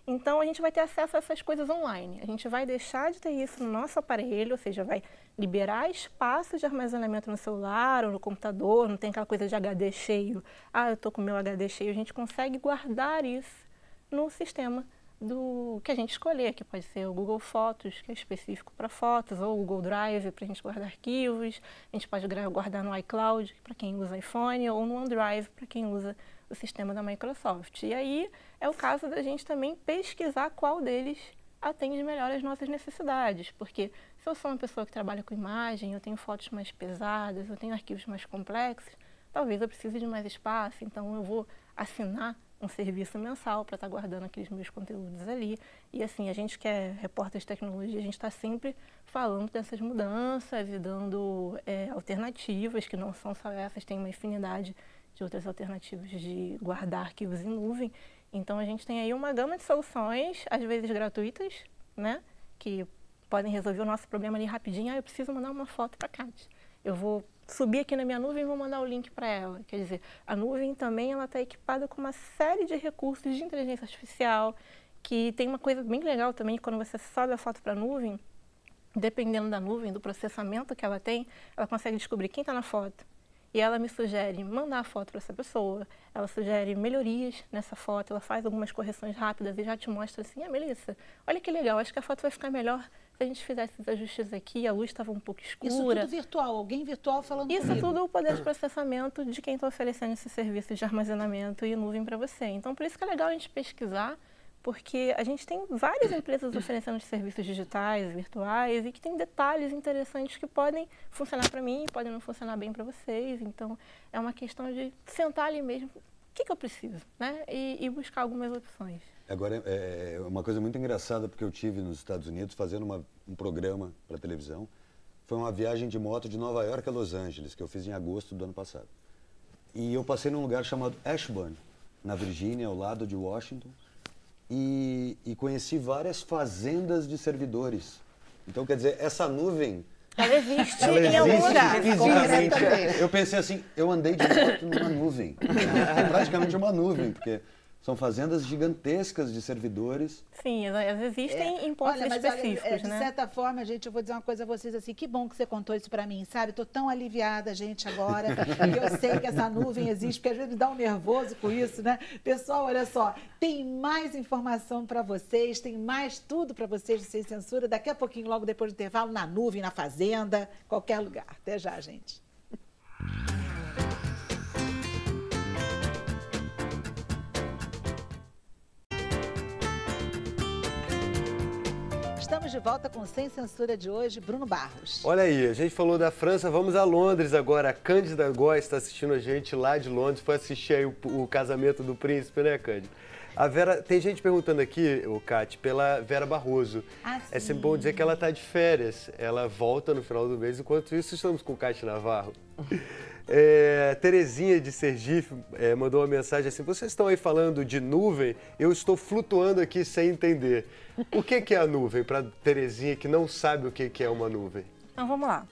Então, a gente vai ter acesso a essas coisas online. A gente vai deixar de ter isso no nosso aparelho, ou seja, vai liberar espaço de armazenamento no celular ou no computador, não tem aquela coisa de HD cheio. Ah, eu estou com o meu HD cheio. A gente consegue guardar isso no sistema do que a gente escolher, que pode ser o Google Fotos, que é específico para fotos, ou o Google Drive, para a gente guardar arquivos. A gente pode guardar no iCloud, para quem usa iPhone, ou no OneDrive, para quem usa o sistema da Microsoft. E aí é o caso da gente também pesquisar qual deles atende melhor às nossas necessidades, porque se eu sou uma pessoa que trabalha com imagem, eu tenho fotos mais pesadas, eu tenho arquivos mais complexos, talvez eu precise de mais espaço, então eu vou assinar um serviço mensal para estar guardando aqueles meus conteúdos ali. E assim, a gente que é repórter de tecnologia, a gente está sempre falando dessas mudanças e dando alternativas, que não são só essas, tem uma infinidade de outras alternativas de guardar arquivos em nuvem. Então, a gente tem aí uma gama de soluções, às vezes gratuitas, né, que podem resolver o nosso problema ali rapidinho. Ah, eu preciso mandar uma foto para a Kátia. Eu vou subir aqui na minha nuvem e vou mandar o link para ela. Quer dizer, a nuvem também está equipada com uma série de recursos de inteligência artificial, que tem uma coisa bem legal também, quando você sobe a foto para a nuvem, dependendo da nuvem, do processamento que ela tem, ela consegue descobrir quem está na foto. E ela me sugere mandar a foto para essa pessoa, ela sugere melhorias nessa foto, ela faz algumas correções rápidas e já te mostra assim, Melissa, olha que legal, acho que a foto vai ficar melhor se a gente fizesse esses ajustes aqui, a luz estava um pouco escura. Isso tudo virtual, alguém virtual falando Isso comigo. tudo o poder de processamento de quem está oferecendo esse serviço de armazenamento e nuvem para você. Então, por isso que é legal a gente pesquisar, porque a gente tem várias empresas oferecendo serviços digitais, virtuais, e que tem detalhes interessantes que podem funcionar para mim, podem não funcionar bem para vocês. Então, é uma questão de sentar ali mesmo, o que eu preciso, né? E buscar algumas opções. Agora, é uma coisa muito engraçada, porque eu tive nos Estados Unidos fazendo um programa para televisão. Foi uma viagem de moto de Nova York a Los Angeles, que eu fiz em agosto do ano passado. E eu passei num lugar chamado Ashburn, na Virgínia, ao lado de Washington. E conheci várias fazendas de servidores. Então, quer dizer, essa nuvem... Ela existe em algum lugar. Fisicamente. Eu pensei assim, eu andei de moto numa nuvem. É praticamente uma nuvem, porque são fazendas gigantescas de servidores. Sim, elas existem em pontos específicos, de certa forma, gente, eu vou dizer uma coisa a vocês assim, que bom que você contou isso para mim, sabe? Estou tão aliviada, gente, agora, que eu sei que essa nuvem existe, porque às vezes me dá um nervoso com isso, né? Pessoal, olha só, tem mais informação para vocês, tem mais tudo para vocês de Sem Censura, daqui a pouquinho, logo depois do intervalo, na nuvem, na fazenda, qualquer lugar. Até já, gente. Estamos de volta com Sem Censura de hoje, Bruno Barros. Olha aí, a gente falou da França, vamos a Londres agora. A Cândida Góes está assistindo a gente lá de Londres, foi assistir aí o casamento do príncipe, né, Cândida? A Vera, tem gente perguntando aqui, Cátia, pela Vera Barroso. É sempre bom dizer que ela está de férias, ela volta no final do mês, enquanto isso estamos com Cátia Navarro. Terezinha de Sergipe mandou uma mensagem assim, vocês estão aí falando de nuvem, eu estou flutuando aqui sem entender. O que é a nuvem para Terezinha que não sabe o que é uma nuvem? Então vamos lá.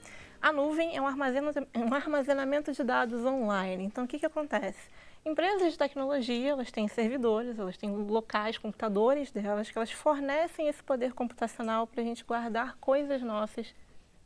A nuvem é um armazenamento de dados online. Então, o que acontece? Empresas de tecnologia, elas têm servidores, elas têm locais, computadores delas, que elas fornecem esse poder computacional para a gente guardar coisas nossas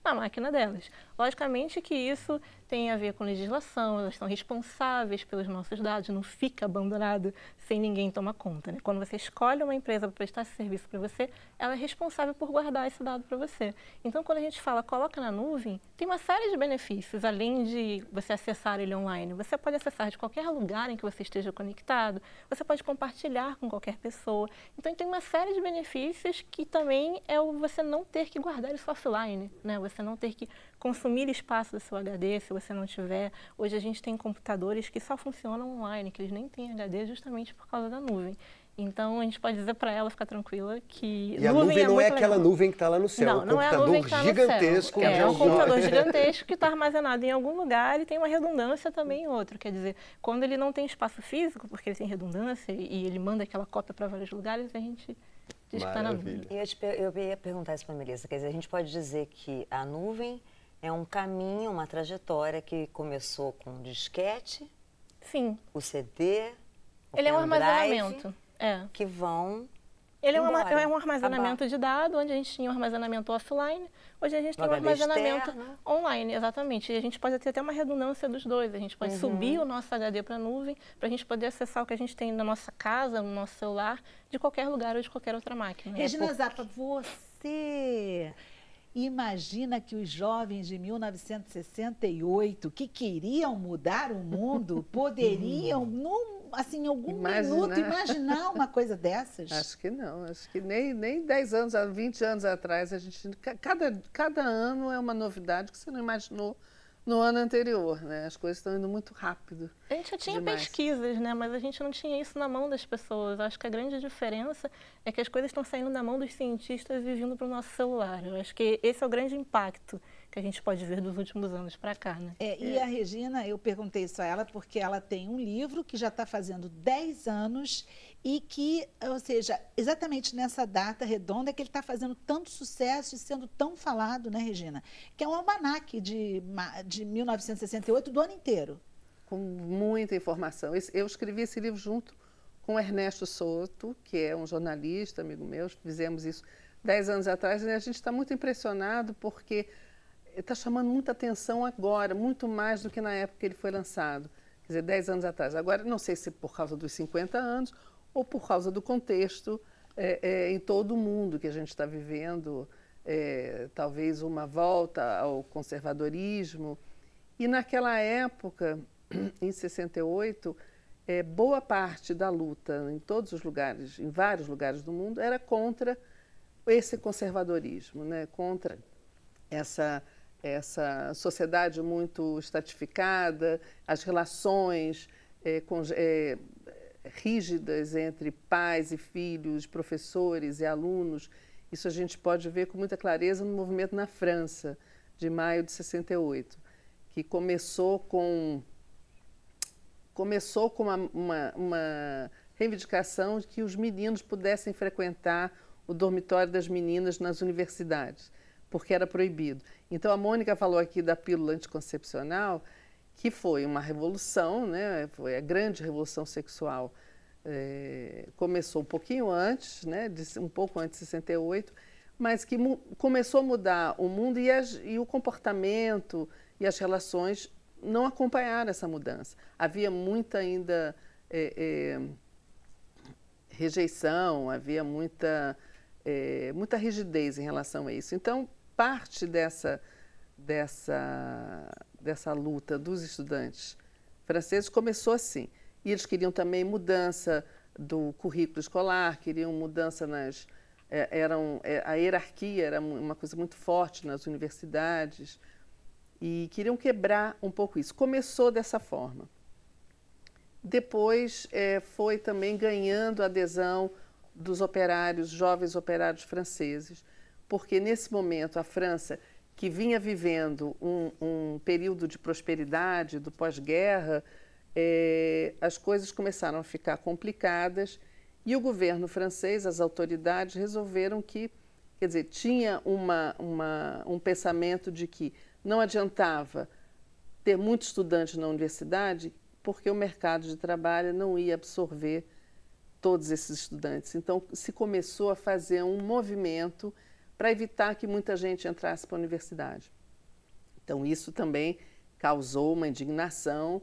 na máquina delas. Logicamente que isso tem a ver com legislação, elas são responsáveis pelos nossos dados, não fica abandonado sem ninguém tomar conta, né? Quando você escolhe uma empresa para prestar esse serviço para você, ela é responsável por guardar esse dado para você. Então, quando a gente fala coloca na nuvem, tem uma série de benefícios, além de você acessar ele online. Você pode acessar de qualquer lugar em que você esteja conectado, você pode compartilhar com qualquer pessoa. Então, tem uma série de benefícios que também é o você não ter que guardar isso offline, né? Você não ter que consumir espaço do seu HD se você não tiver. Hoje a gente tem computadores que só funcionam online, que eles nem têm HD justamente por causa da nuvem. Então a gente pode dizer para ela ficar tranquila que e a nuvem não é aquela nuvem que está lá no céu, não, é um computador gigantesco. É um computador gigantesco que está armazenado em algum lugar e tem uma redundância também em outro. Quer dizer, quando ele não tem espaço físico, porque ele tem redundância e ele manda aquela cópia para vários lugares, a gente diz que está na nuvem. Eu ia perguntar isso para a Melissa. Quer dizer, a gente pode dizer que a nuvem é um caminho, uma trajetória que começou com disquete, sim, o CD, ele é um armazenamento. Que vão. Ele é um armazenamento de dados, onde a gente tinha um armazenamento offline, hoje a gente tem um armazenamento online, exatamente. E a gente pode ter até uma redundância dos dois. A gente pode subir o nosso HD para a nuvem, para a gente poder acessar o que a gente tem na nossa casa, no nosso celular, de qualquer lugar ou de qualquer outra máquina. Regina Zappa, você imagina que os jovens de 1968, que queriam mudar o mundo, poderiam, em algum minuto, imaginar uma coisa dessas? Acho que não. Acho que nem 10 anos, 20 anos atrás, a gente, cada ano é uma novidade que você não imaginou no ano anterior, né? As coisas estão indo muito rápido. A gente já tinha pesquisas, né? Mas a gente não tinha isso na mão das pessoas. Acho que a grande diferença é que as coisas estão saindo da mão dos cientistas e vindo para o nosso celular. Eu acho que esse é o grande impacto que a gente pode ver dos últimos anos para cá, né? E a Regina, eu perguntei isso a ela porque ela tem um livro que já está fazendo 10 anos e que, ou seja, exatamente nessa data redonda que ele está fazendo tanto sucesso e sendo tão falado, né, Regina? Que é um almanaque de 1968 do ano inteiro. Com muita informação. Eu escrevi esse livro junto com o Ernesto Soto, que é um jornalista, amigo meu. Fizemos isso 10 anos atrás e a gente está muito impressionado porque está chamando muita atenção agora, muito mais do que na época que ele foi lançado. Quer dizer, 10 anos atrás. Agora, não sei se por causa dos 50 anos ou por causa do contexto em todo o mundo que a gente está vivendo, talvez uma volta ao conservadorismo. E naquela época, em 68, boa parte da luta em todos os lugares, em vários lugares do mundo, era contra esse conservadorismo, né? Contra essa sociedade muito estratificada, as relações rígidas entre pais e filhos, professores e alunos. Isso a gente pode ver com muita clareza no movimento na França, de maio de 68, que começou com uma reivindicação de que os meninos pudessem frequentar o dormitório das meninas nas universidades, porque era proibido. Então, a Mônica falou aqui da pílula anticoncepcional, que foi uma revolução, né? Foi a grande revolução sexual. Começou um pouquinho antes, né? Um pouco antes de 68, mas que começou a mudar o mundo e o comportamento e as relações não acompanharam essa mudança. Havia muita ainda rejeição, havia muita rigidez em relação a isso. Então, parte dessa luta dos estudantes franceses começou assim. E eles queriam também mudança do currículo escolar, queriam mudança a hierarquia era uma coisa muito forte nas universidades e queriam quebrar um pouco isso. Começou dessa forma. Depois foi também ganhando adesão dos operários, jovens operários franceses, porque nesse momento a França, que vinha vivendo um período de prosperidade do pós-guerra, as coisas começaram a ficar complicadas e o governo francês, as autoridades resolveram que, quer dizer, tinha um pensamento de que não adiantava ter muitos estudantes na universidade, porque o mercado de trabalho não ia absorver todos esses estudantes. Então, se começou a fazer um movimento para evitar que muita gente entrasse para a universidade. Então, isso também causou uma indignação.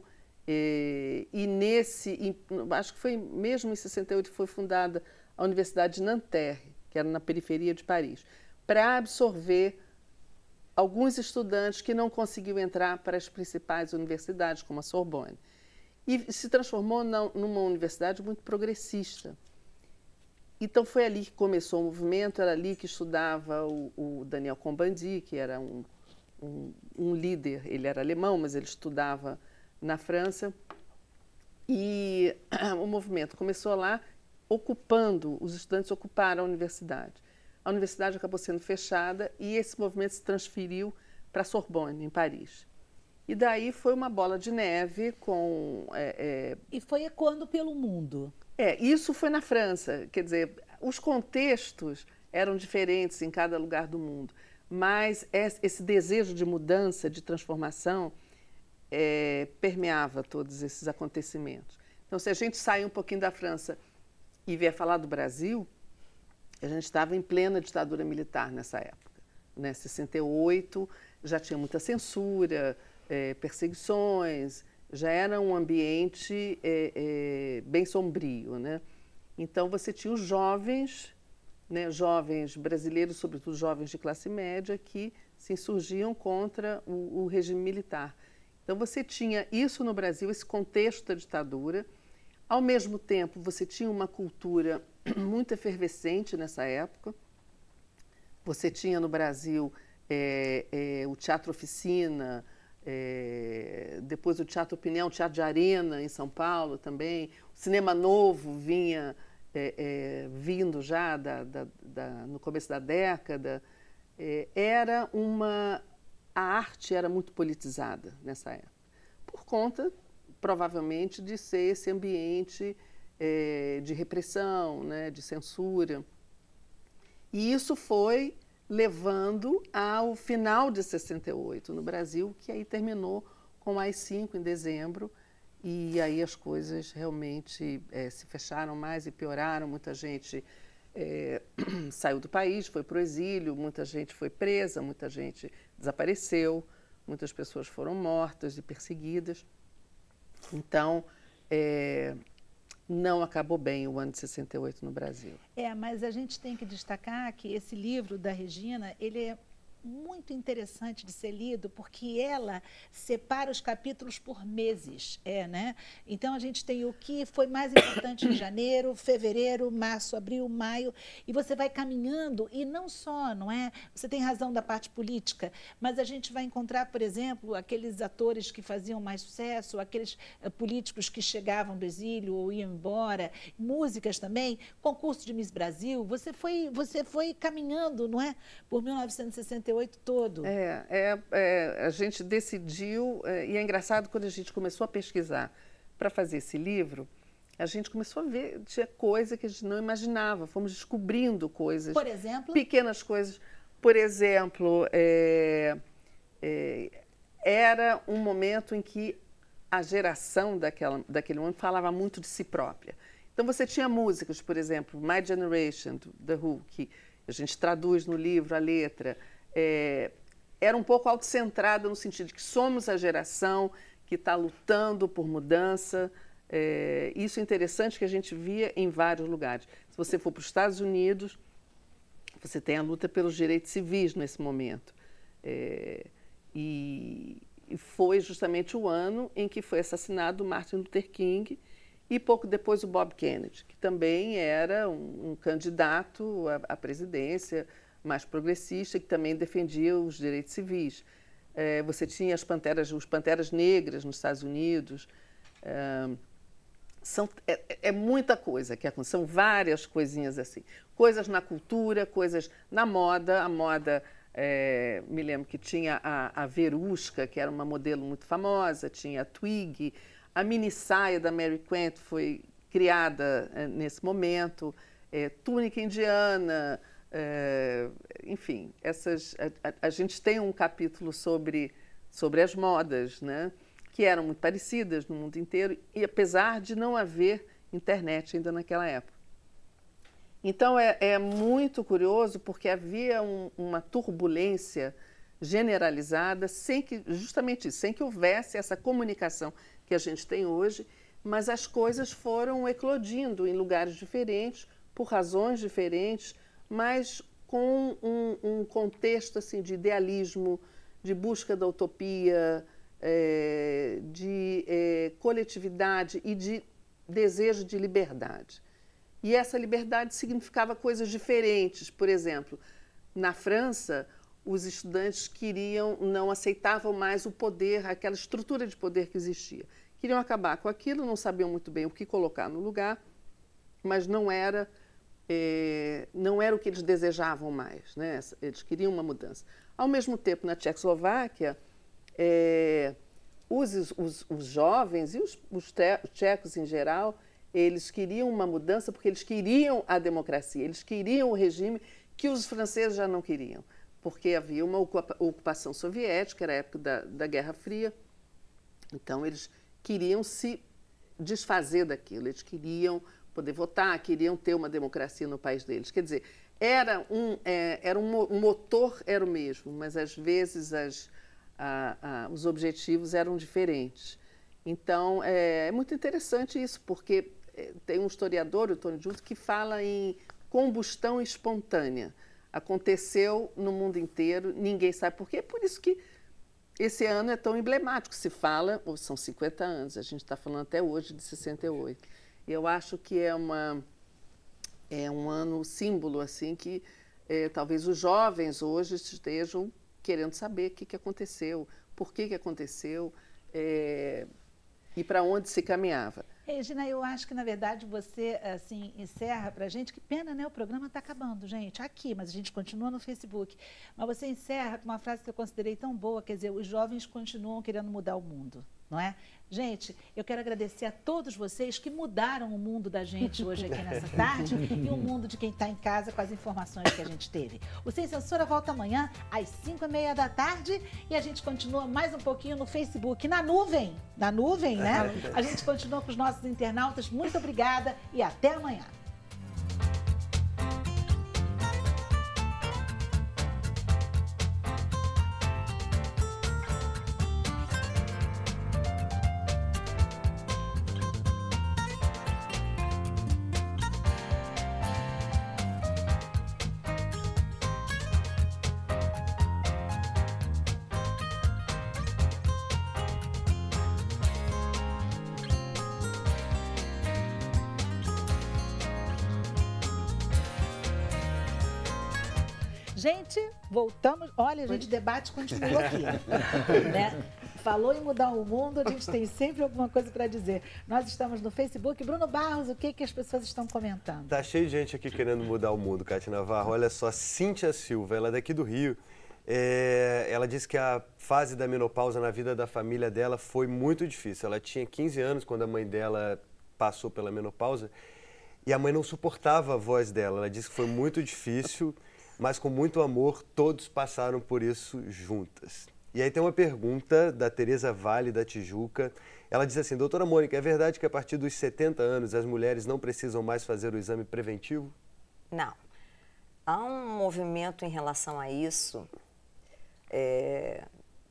Acho que foi mesmo em 68, foi fundada a Universidade de Nanterre, que era na periferia de Paris, para absorver alguns estudantes que não conseguiam entrar para as principais universidades, como a Sorbonne. E se transformou numa universidade muito progressista. Então, foi ali que começou o movimento, era ali que estudava o Daniel Cohn-Bendit, que era um líder, ele era alemão, mas ele estudava na França. E o movimento começou lá, os estudantes ocuparam a universidade. A universidade acabou sendo fechada e esse movimento se transferiu para a Sorbonne, em Paris. E daí foi uma bola de neve com... E foi ecoando pelo mundo. Isso foi na França. Quer dizer, os contextos eram diferentes em cada lugar do mundo, mas esse desejo de mudança, de transformação, permeava todos esses acontecimentos. Então, se a gente sair um pouquinho da França e vier falar do Brasil, a gente estava em plena ditadura militar nessa época. Né? 68, já tinha muita censura, perseguições, já era um ambiente bem sombrio. Né? Então, você tinha os jovens, né, jovens brasileiros, sobretudo jovens de classe média, que se insurgiam contra o regime militar. Então, você tinha isso no Brasil, esse contexto da ditadura. Ao mesmo tempo, você tinha uma cultura muito efervescente nessa época. Você tinha no Brasil o Teatro Oficina, depois o Teatro Opinião, o Teatro de Arena, em São Paulo também. O Cinema Novo vinha vindo já no começo da década. A arte era muito politizada nessa época, por conta, provavelmente, de ser esse ambiente de repressão, né, de censura. E isso foi levando ao final de 68 no Brasil, que aí terminou com o AI-5 em dezembro, e aí as coisas realmente se fecharam mais e pioraram. Muita gente saiu do país, foi para o exílio, muita gente foi presa, muita gente desapareceu, muitas pessoas foram mortas e perseguidas. Então, não acabou bem o ano de 68 no Brasil. Mas a gente tem que destacar que esse livro da Regina, ele é muito interessante de ser lido, porque ela separa os capítulos por meses, né? Então, a gente tem o que foi mais importante em janeiro, fevereiro, março, abril, maio, e você vai caminhando, e não só, não é? Você tem razão da parte política, mas a gente vai encontrar, por exemplo, aqueles atores que faziam mais sucesso, aqueles políticos que chegavam do exílio ou iam embora, músicas também, concurso de Miss Brasil, você foi caminhando, não é? Por 1968 todo. A gente decidiu, e é engraçado, quando a gente começou a pesquisar para fazer esse livro, a gente começou a ver, tinha coisa que a gente não imaginava, fomos descobrindo coisas. Por exemplo? Pequenas coisas. Por exemplo, era um momento em que a geração daquele momento falava muito de si própria. Então, você tinha músicas, por exemplo, My Generation, The Who, que a gente traduz no livro a letra, era um pouco autocentrada no sentido de que somos a geração que está lutando por mudança. Isso é interessante, que a gente via em vários lugares. Se você for para os Estados Unidos, você tem a luta pelos direitos civis nesse momento. E foi justamente o ano em que foi assassinado Martin Luther King e pouco depois o Bob Kennedy, que também era um candidato à presidência mais progressista, que também defendia os direitos civis. Você tinha os Panteras Negras nos Estados Unidos. É muita coisa que acontece, são várias coisinhas assim. Coisas na cultura, coisas na moda. A moda, me lembro que tinha a Verusca, que era uma modelo muito famosa, tinha a Twig, a mini saia da Mary Quant foi criada nesse momento, túnica indiana, enfim, a gente tem um capítulo sobre as modas, né, que eram muito parecidas no mundo inteiro, e apesar de não haver internet ainda naquela época. Então, é muito curioso, porque havia uma turbulência generalizada, justamente isso, sem que houvesse essa comunicação que a gente tem hoje, mas as coisas foram eclodindo em lugares diferentes, por razões diferentes, mas com um contexto assim, de idealismo, de busca da utopia, de coletividade e de desejo de liberdade. E essa liberdade significava coisas diferentes. Por exemplo, na França, os estudantes não aceitavam mais o poder, aquela estrutura de poder que existia. Queriam acabar com aquilo, não sabiam muito bem o que colocar no lugar, mas não era o que eles desejavam mais, né? Eles queriam uma mudança. Ao mesmo tempo, na Tchecoslováquia, os jovens e os tchecos em geral, eles queriam uma mudança porque eles queriam a democracia, eles queriam o regime que os franceses já não queriam, porque havia uma ocupação soviética, era a época da Guerra Fria, então eles queriam se desfazer daquilo, eles queriam poder votar, queriam ter uma democracia no país deles. Quer dizer, o motor era o mesmo, mas às vezes os objetivos eram diferentes. Então, é muito interessante isso, porque tem um historiador, o Tony Justo, que fala em combustão espontânea. Aconteceu no mundo inteiro, ninguém sabe por quê. É por isso que esse ano é tão emblemático. Se fala, são 50 anos, a gente está falando até hoje de 68. Eu acho que é um ano símbolo, assim, que talvez os jovens hoje estejam querendo saber o que aconteceu, por que aconteceu e para onde se caminhava. Regina, eu acho que, na verdade, você assim, encerra para a gente. Que pena, né? O programa está acabando, gente, aqui, mas a gente continua no Facebook. Mas você encerra com uma frase que eu considerei tão boa, quer dizer, os jovens continuam querendo mudar o mundo, não é? Gente, eu quero agradecer a todos vocês que mudaram o mundo da gente hoje aqui nessa tarde e o mundo de quem está em casa com as informações que a gente teve. O Sem Censura volta amanhã às 5h30 da tarde e a gente continua mais um pouquinho no Facebook, na nuvem, né? A gente continua com os nossos internautas. Muito obrigada e até amanhã. Gente, voltamos. Olha, a gente debate continua aqui, né? Falou em mudar o mundo, a gente tem sempre alguma coisa para dizer. Nós estamos no Facebook. Bruno Barros, o que as pessoas estão comentando? Tá cheio de gente aqui querendo mudar o mundo, Cátia Navarro. Olha só, Cíntia Silva, ela é daqui do Rio. Ela disse que a fase da menopausa na vida da família dela foi muito difícil. Ela tinha 15 anos quando a mãe dela passou pela menopausa e a mãe não suportava a voz dela. Ela disse que foi muito difícil, mas com muito amor, todos passaram por isso juntas. E aí tem uma pergunta da Tereza Vale, da Tijuca. Ela diz assim: doutora Mônica, é verdade que a partir dos 70 anos as mulheres não precisam mais fazer o exame preventivo? Não. Há um movimento em relação a isso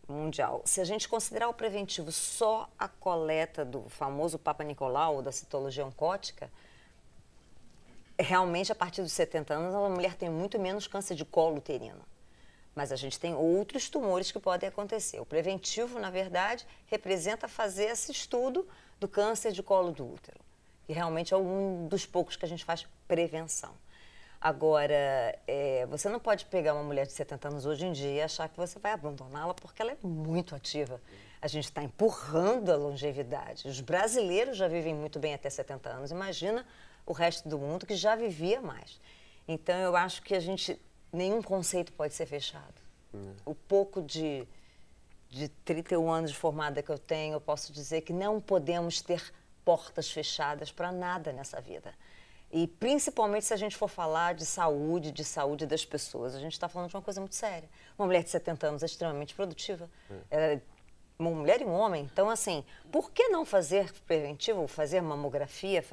mundial. Se a gente considerar o preventivo só a coleta do famoso Papa Nicolau, ou da citologia oncótica, realmente, a partir dos 70 anos, a mulher tem muito menos câncer de colo uterino. Mas a gente tem outros tumores que podem acontecer. O preventivo, na verdade, representa fazer esse estudo do câncer de colo do útero. E realmente é um dos poucos que a gente faz prevenção. Agora, você não pode pegar uma mulher de 70 anos hoje em dia e achar que você vai abandoná-la porque ela é muito ativa. A gente está empurrando a longevidade. Os brasileiros já vivem muito bem até 70 anos. Imagina o resto do mundo que já vivia mais. Então, eu acho que nenhum conceito pode ser fechado. O pouco de 31 anos de formada que eu tenho, eu posso dizer que não podemos ter portas fechadas para nada nessa vida. E principalmente se a gente for falar de saúde das pessoas. A gente está falando de uma coisa muito séria. Uma mulher de 70 anos é extremamente produtiva. Uma mulher e um homem. Então, assim, por que não fazer preventivo, fazer mamografia,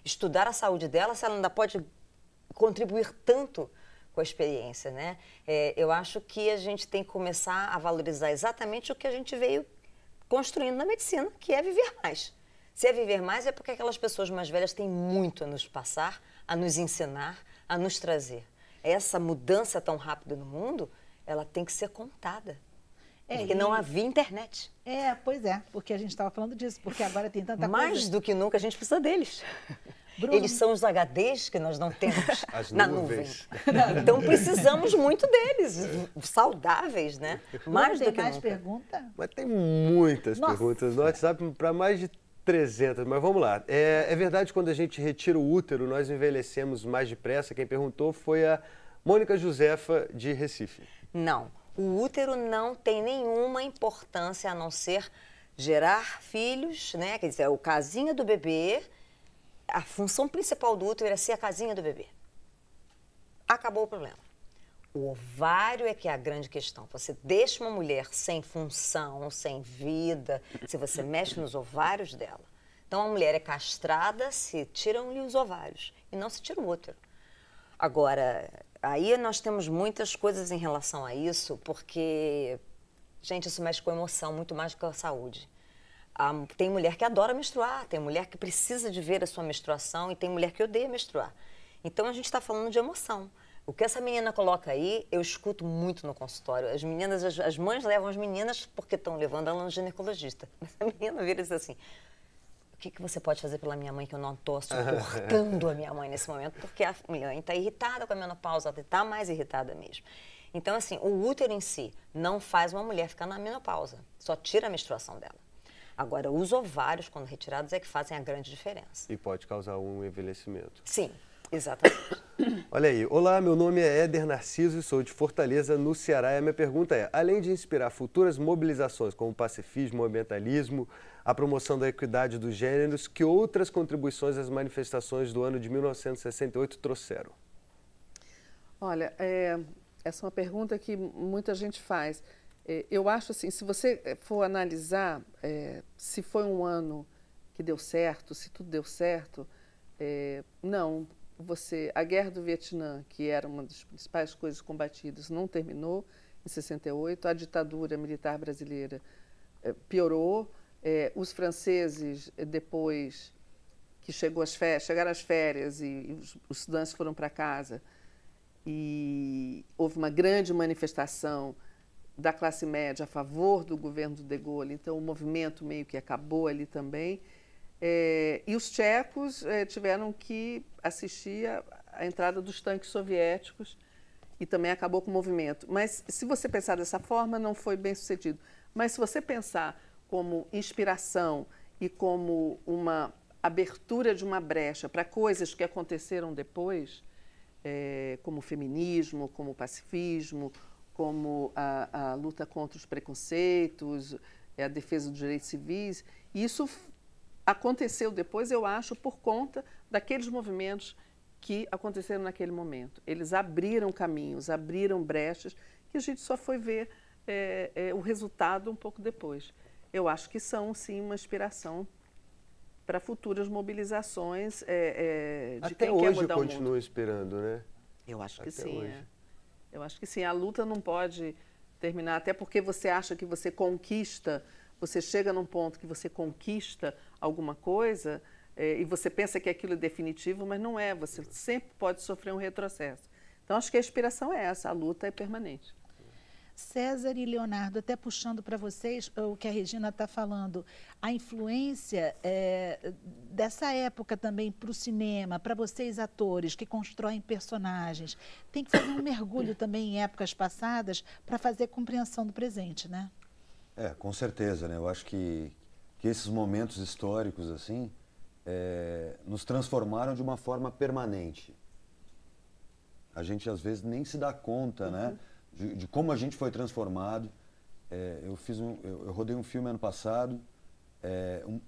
estudar a saúde dela, se ela ainda pode contribuir tanto com a experiência, né? Eu acho que a gente tem que começar a valorizar exatamente o que a gente veio construindo na medicina, que é viver mais. Se é viver mais, é porque aquelas pessoas mais velhas têm muito a nos passar, a nos ensinar, a nos trazer. Essa mudança tão rápida no mundo, ela tem que ser contada. Porque não havia internet. Pois é, porque a gente estava falando disso, porque agora tem tanta coisa. Mais do que nunca a gente precisa deles. Bruno. Eles são os HDs que nós não temos na nuvem. Nuvens. Então precisamos muito deles, saudáveis, né? Mais do que tem mais nunca. pergunta? Mas tem muitas Nossa. perguntas no WhatsApp, para mais de 300, mas vamos lá. É verdade que quando a gente retira o útero, nós envelhecemos mais depressa? Quem perguntou foi a Mônica Josefa, de Recife. Não. O útero não tem nenhuma importância a não ser gerar filhos, né? Quer dizer, o casinha do bebê, a função principal do útero é ser a casinha do bebê. Acabou o problema. O ovário é que é a grande questão. Você deixa uma mulher sem função, sem vida, se você mexe nos ovários dela. Então, a mulher é castrada, se tiram-lhe os ovários e não se tira o útero. Agora, aí nós temos muitas coisas em relação a isso, porque, gente, isso mexe com a emoção, muito mais do que com a saúde. Tem mulher que adora menstruar, tem mulher que precisa de ver a sua menstruação e tem mulher que odeia menstruar. Então, a gente está falando de emoção. O que essa menina coloca aí, eu escuto muito no consultório. As meninas, as mães levam as meninas porque estão levando ela no ginecologista. Mas a menina vira e diz assim, o que você pode fazer pela minha mãe que eu não estou suportando a minha mãe nesse momento? Porque a mãe está irritada com a menopausa, ela está mais irritada mesmo. Então, assim, o útero em si não faz uma mulher ficar na menopausa, só tira a menstruação dela. Agora, os ovários, quando retirados, é que fazem a grande diferença. E pode causar um envelhecimento. Sim, exatamente. Olha aí, olá, meu nome é Éder Narciso e sou de Fortaleza, no Ceará. E a minha pergunta é, além de inspirar futuras mobilizações como o pacifismo, o ambientalismo, a promoção da equidade dos gêneros, que outras contribuições as manifestações do ano de 1968 trouxeram? Olha, essa é uma pergunta que muita gente faz. Eu acho assim, se você for analisar se foi um ano que deu certo, se tudo deu certo, não. A Guerra do Vietnã, que era uma das principais coisas combatidas, não terminou em 68. A ditadura militar brasileira piorou. Os franceses, depois que chegaram as férias e os estudantes foram para casa, e houve uma grande manifestação da classe média a favor do governo do De Gaulle, então o movimento meio que acabou ali também. E os tchecos tiveram que assistir à entrada dos tanques soviéticos e também acabou com o movimento. Mas se você pensar dessa forma, não foi bem sucedido. Mas se você pensar como inspiração e como uma abertura de uma brecha para coisas que aconteceram depois, como o feminismo, como o pacifismo, como a luta contra os preconceitos, a defesa dos direitos civis, isso aconteceu depois, eu acho, por conta daqueles movimentos que aconteceram naquele momento. Eles abriram caminhos, abriram brechas, que a gente só foi ver o resultado um pouco depois. Eu acho que são, sim, uma inspiração para futuras mobilizações de quem quer mudar o mundo. Até hoje continua inspirando, né? Eu acho que sim. Eu acho que sim. A luta não pode terminar, até porque você acha que você conquista, você chega num ponto que você conquista alguma coisa e você pensa que aquilo é definitivo, mas não é. Você sempre pode sofrer um retrocesso. Então, acho que a inspiração é essa, a luta é permanente. César e Leonardo, até puxando para vocês o que a Regina está falando, a influência dessa época também para o cinema, para vocês atores que constroem personagens, tem que fazer um mergulho também em épocas passadas para fazer compreensão do presente, né? Com certeza, né? Eu acho que esses momentos históricos, assim, nos transformaram de uma forma permanente. A gente, às vezes, nem se dá conta, né? De como a gente foi transformado. Eu rodei um filme ano passado,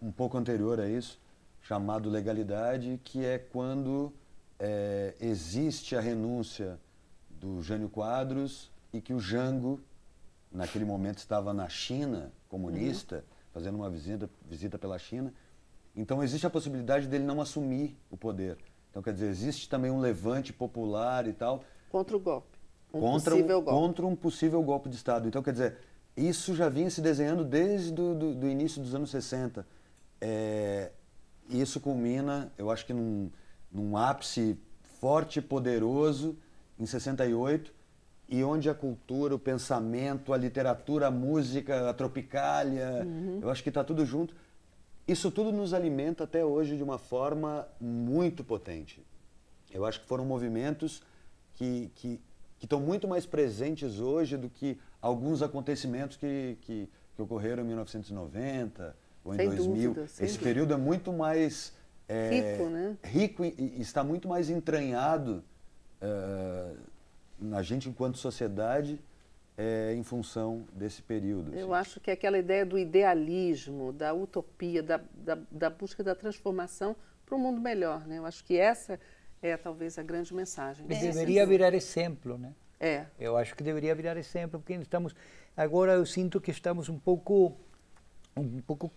um pouco anterior a isso, chamado legalidade, que é quando existe a renúncia do Jânio Quadros e que o Jango, naquele momento, estava na China comunista, fazendo uma visita pela China. Então, existe a possibilidade dele não assumir o poder. Então, quer dizer, existe também um levante popular e tal. Contra o golpe. Contra um possível golpe de Estado. Então, quer dizer, isso já vinha se desenhando desde do início dos anos 60. E isso culmina, eu acho que num ápice forte e poderoso em 68, e onde a cultura, o pensamento, a literatura, a música, a tropicália, eu acho que está tudo junto. Isso tudo nos alimenta até hoje de uma forma muito potente. Eu acho que foram movimentos que estão muito mais presentes hoje do que alguns acontecimentos que ocorreram em 1990 ou em 2000. Esse período é muito mais rico, né? Rico e está muito mais entranhado na gente enquanto sociedade em função desse período. Eu acho que aquela ideia do idealismo, da utopia, da busca da transformação para um mundo melhor, né? Eu acho que essa é talvez a grande mensagem. Deveria virar exemplo, né? É. Eu acho que deveria virar exemplo, porque estamos agora eu sinto que estamos um pouco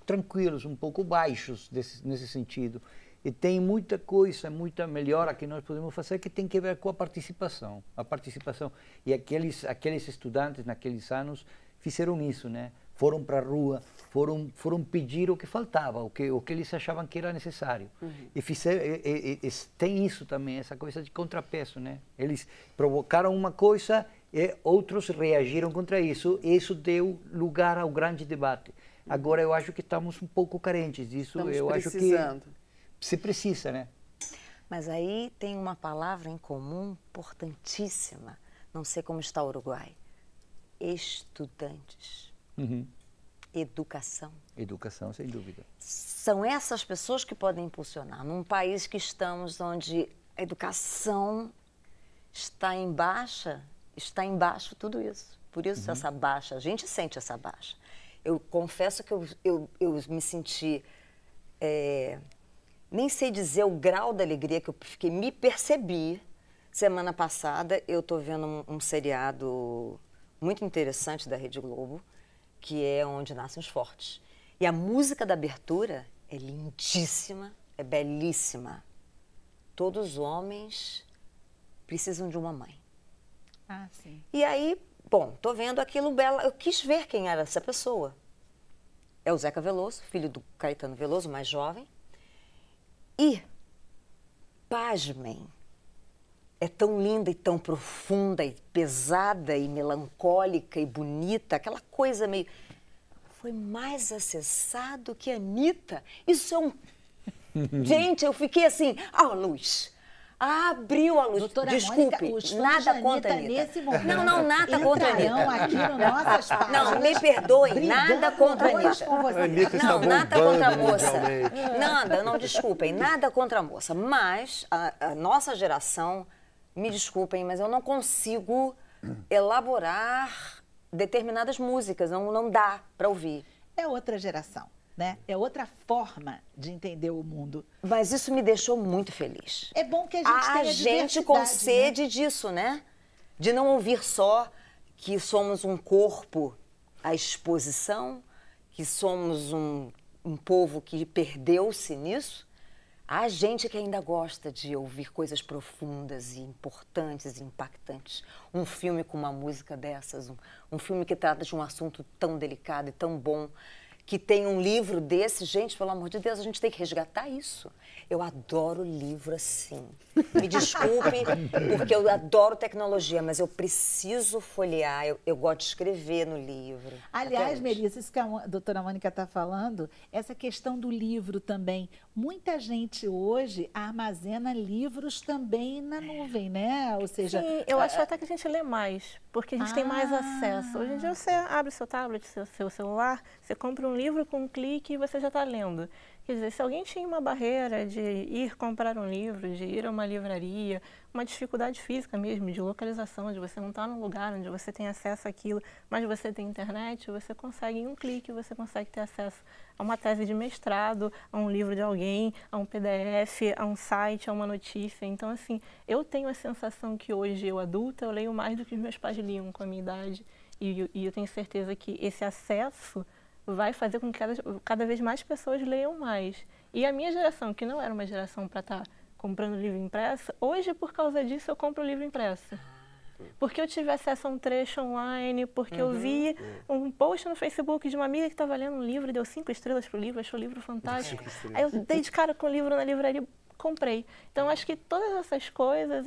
tranquilos, um pouco baixos nesse sentido. E tem muita coisa, muita melhora que nós podemos fazer que tem que ver com a participação. E aqueles estudantes naqueles anos fizeram isso, né? Foram para a rua, foram pedir o que faltava, o que eles achavam que era necessário. E tem isso também, essa coisa de contrapeso, né? Eles provocaram uma coisa e outros reagiram contra isso, e isso deu lugar ao grande debate. Agora eu acho que estamos um pouco carentes disso. Estamos precisando. Acho que se precisa, né? Mas aí tem uma palavra em comum importantíssima. Não sei como está o Uruguai. Estudantes. Educação. Educação, sem dúvida. São essas pessoas que podem impulsionar. Num país que estamos onde a educação está em baixa, está embaixo tudo isso. Por isso essa baixa, a gente sente essa baixa. Eu confesso que eu me senti... nem sei dizer o grau da alegria que eu fiquei, me percebi. Semana passada eu estou vendo um seriado muito interessante da Rede Globo, que é Onde Nascem os Fortes. E a música da abertura é lindíssima, é belíssima. Todos os homens precisam de uma mãe. Ah, sim. E aí, bom, estou vendo aquilo belo, eu quis ver quem era essa pessoa. É o Zeca Veloso, filho do Caetano Veloso, mais jovem. E, pasmem, é tão linda e tão profunda e pesada e melancólica e bonita, aquela coisa meio... Foi mais acessado que a Anitta. Isso é um... Gente, eu fiquei assim, luz. Abriu a luz. Doutora Desculpe, Mônica, nada contra a Anitta. Nesse momento, não, nada contra a Anitta. aqui no Nossas Páginas. Não, me perdoem, nada contra a Anitta. Não, nada contra a moça. Nada, não, desculpem, nada contra a moça. Mas a nossa geração, me desculpem, mas eu não consigo elaborar determinadas músicas, não dá para ouvir. É outra geração, né? É outra forma de entender o mundo. Mas isso me deixou muito feliz. É bom que a gente tenha gente com sede, né? Disso, né? De não ouvir só que somos um corpo à exposição, que somos um povo que perdeu-se nisso. Há gente que ainda gosta de ouvir coisas profundas e importantes e impactantes. Um filme com uma música dessas, um filme que trata de um assunto tão delicado e tão bom, que tem um livro desse. Gente, pelo amor de Deus, a gente tem que resgatar isso. Eu adoro livro assim. Me desculpe, porque eu adoro tecnologia, mas eu preciso folhear, eu gosto de escrever no livro. Aliás, Melissa, isso que a doutora Mônica está falando, essa questão do livro também. Muita gente hoje armazena livros também na nuvem, né? Ou seja... Sim, eu acho até que a gente lê mais, porque a gente tem mais acesso. Hoje em dia você abre seu tablet, seu celular, você compra um livro com um clique e você já está lendo. Quer dizer, se alguém tinha uma barreira de ir comprar um livro, de ir a uma livraria, uma dificuldade física mesmo, de localização, de você não estar num lugar onde você tem acesso àquilo, mas você tem internet, você consegue, em um clique, você consegue ter acesso a uma tese de mestrado, a um livro de alguém, a um PDF, a um site, a uma notícia. Então, assim, eu tenho a sensação que hoje, eu adulta, eu leio mais do que os meus pais liam com a minha idade. E eu tenho certeza que esse acesso vai fazer com que cada vez mais pessoas leiam mais. E a minha geração, que não era uma geração para estar comprando livro impresso, hoje, por causa disso, eu compro livro impresso. Porque eu tive acesso a um trecho online, porque eu vi um post no Facebook de uma amiga que estava lendo um livro e deu 5 estrelas para o livro, achou o livro fantástico. Aí eu dei de cara com o livro na livraria, comprei. Então, acho que todas essas coisas,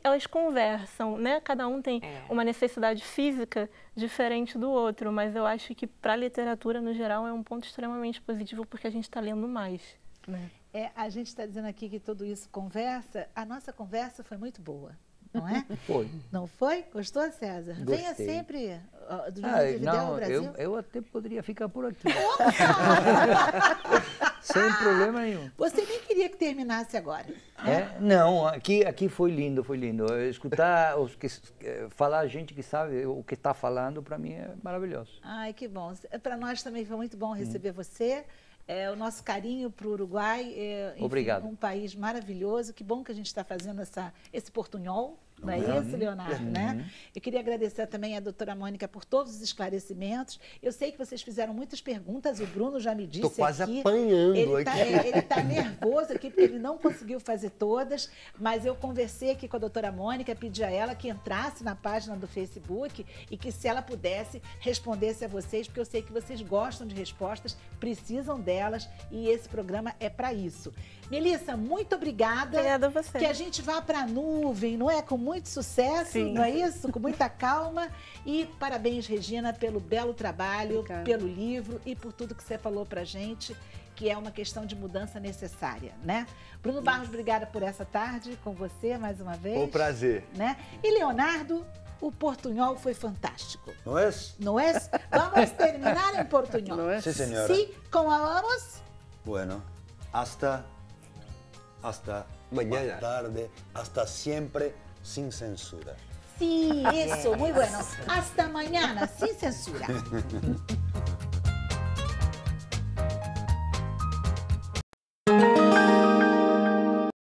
elas conversam, né? Cada um tem uma necessidade física diferente do outro, mas eu acho que para a literatura, no geral, é um ponto extremamente positivo, porque a gente está lendo mais, né? A gente está dizendo aqui que tudo isso conversa. A nossa conversa foi muito boa, não é? Foi. Não foi? Gostou, César? Gostei. Venha sempre do Montevidéu ao Brasil. Eu até poderia ficar por aqui. Sem problema nenhum. Você nem queria que terminasse agora. Né? Não, aqui foi lindo, foi lindo. Escutar, falar a gente que sabe o que está falando, para mim é maravilhoso. Ai, que bom. Para nós também foi muito bom receber você. O nosso carinho para o Uruguai, enfim, obrigado. Um país maravilhoso. Que bom que a gente está fazendo esse portunhol, não é isso, Leonardo? Né? Eu queria agradecer também à doutora Mônica por todos os esclarecimentos. Eu sei que vocês fizeram muitas perguntas, o Bruno já me disse. Estou quase aqui, apanhando aqui. Ele está nervoso aqui porque ele não conseguiu fazer todas, mas eu conversei aqui com a doutora Mônica, pedi a ela que entrasse na página do Facebook e que, se ela pudesse, respondesse a vocês, porque eu sei que vocês gostam de respostas, precisam delas, e esse programa é para isso. Melissa, muito obrigada. Obrigada a você. Que a gente vá para a nuvem, não é? Com muito sucesso, Sim. Não é isso? Com muita calma. E parabéns, Regina, pelo belo trabalho, Obrigada. pelo livro e por tudo que você falou para a gente, que é uma questão de mudança necessária, né? Bruno Barros, obrigada por essa tarde com você mais uma vez. Um prazer. Né? E Leonardo, o portunhol foi fantástico. ¿No é? Não é? Vamos terminar em portunhol. Não é? Sí, señora. Sim, como vamos? Bueno, hasta Mañana. más tarde, hasta siempre, sin censura. Sim, isso, muito bueno. Hasta mañana, sem censura.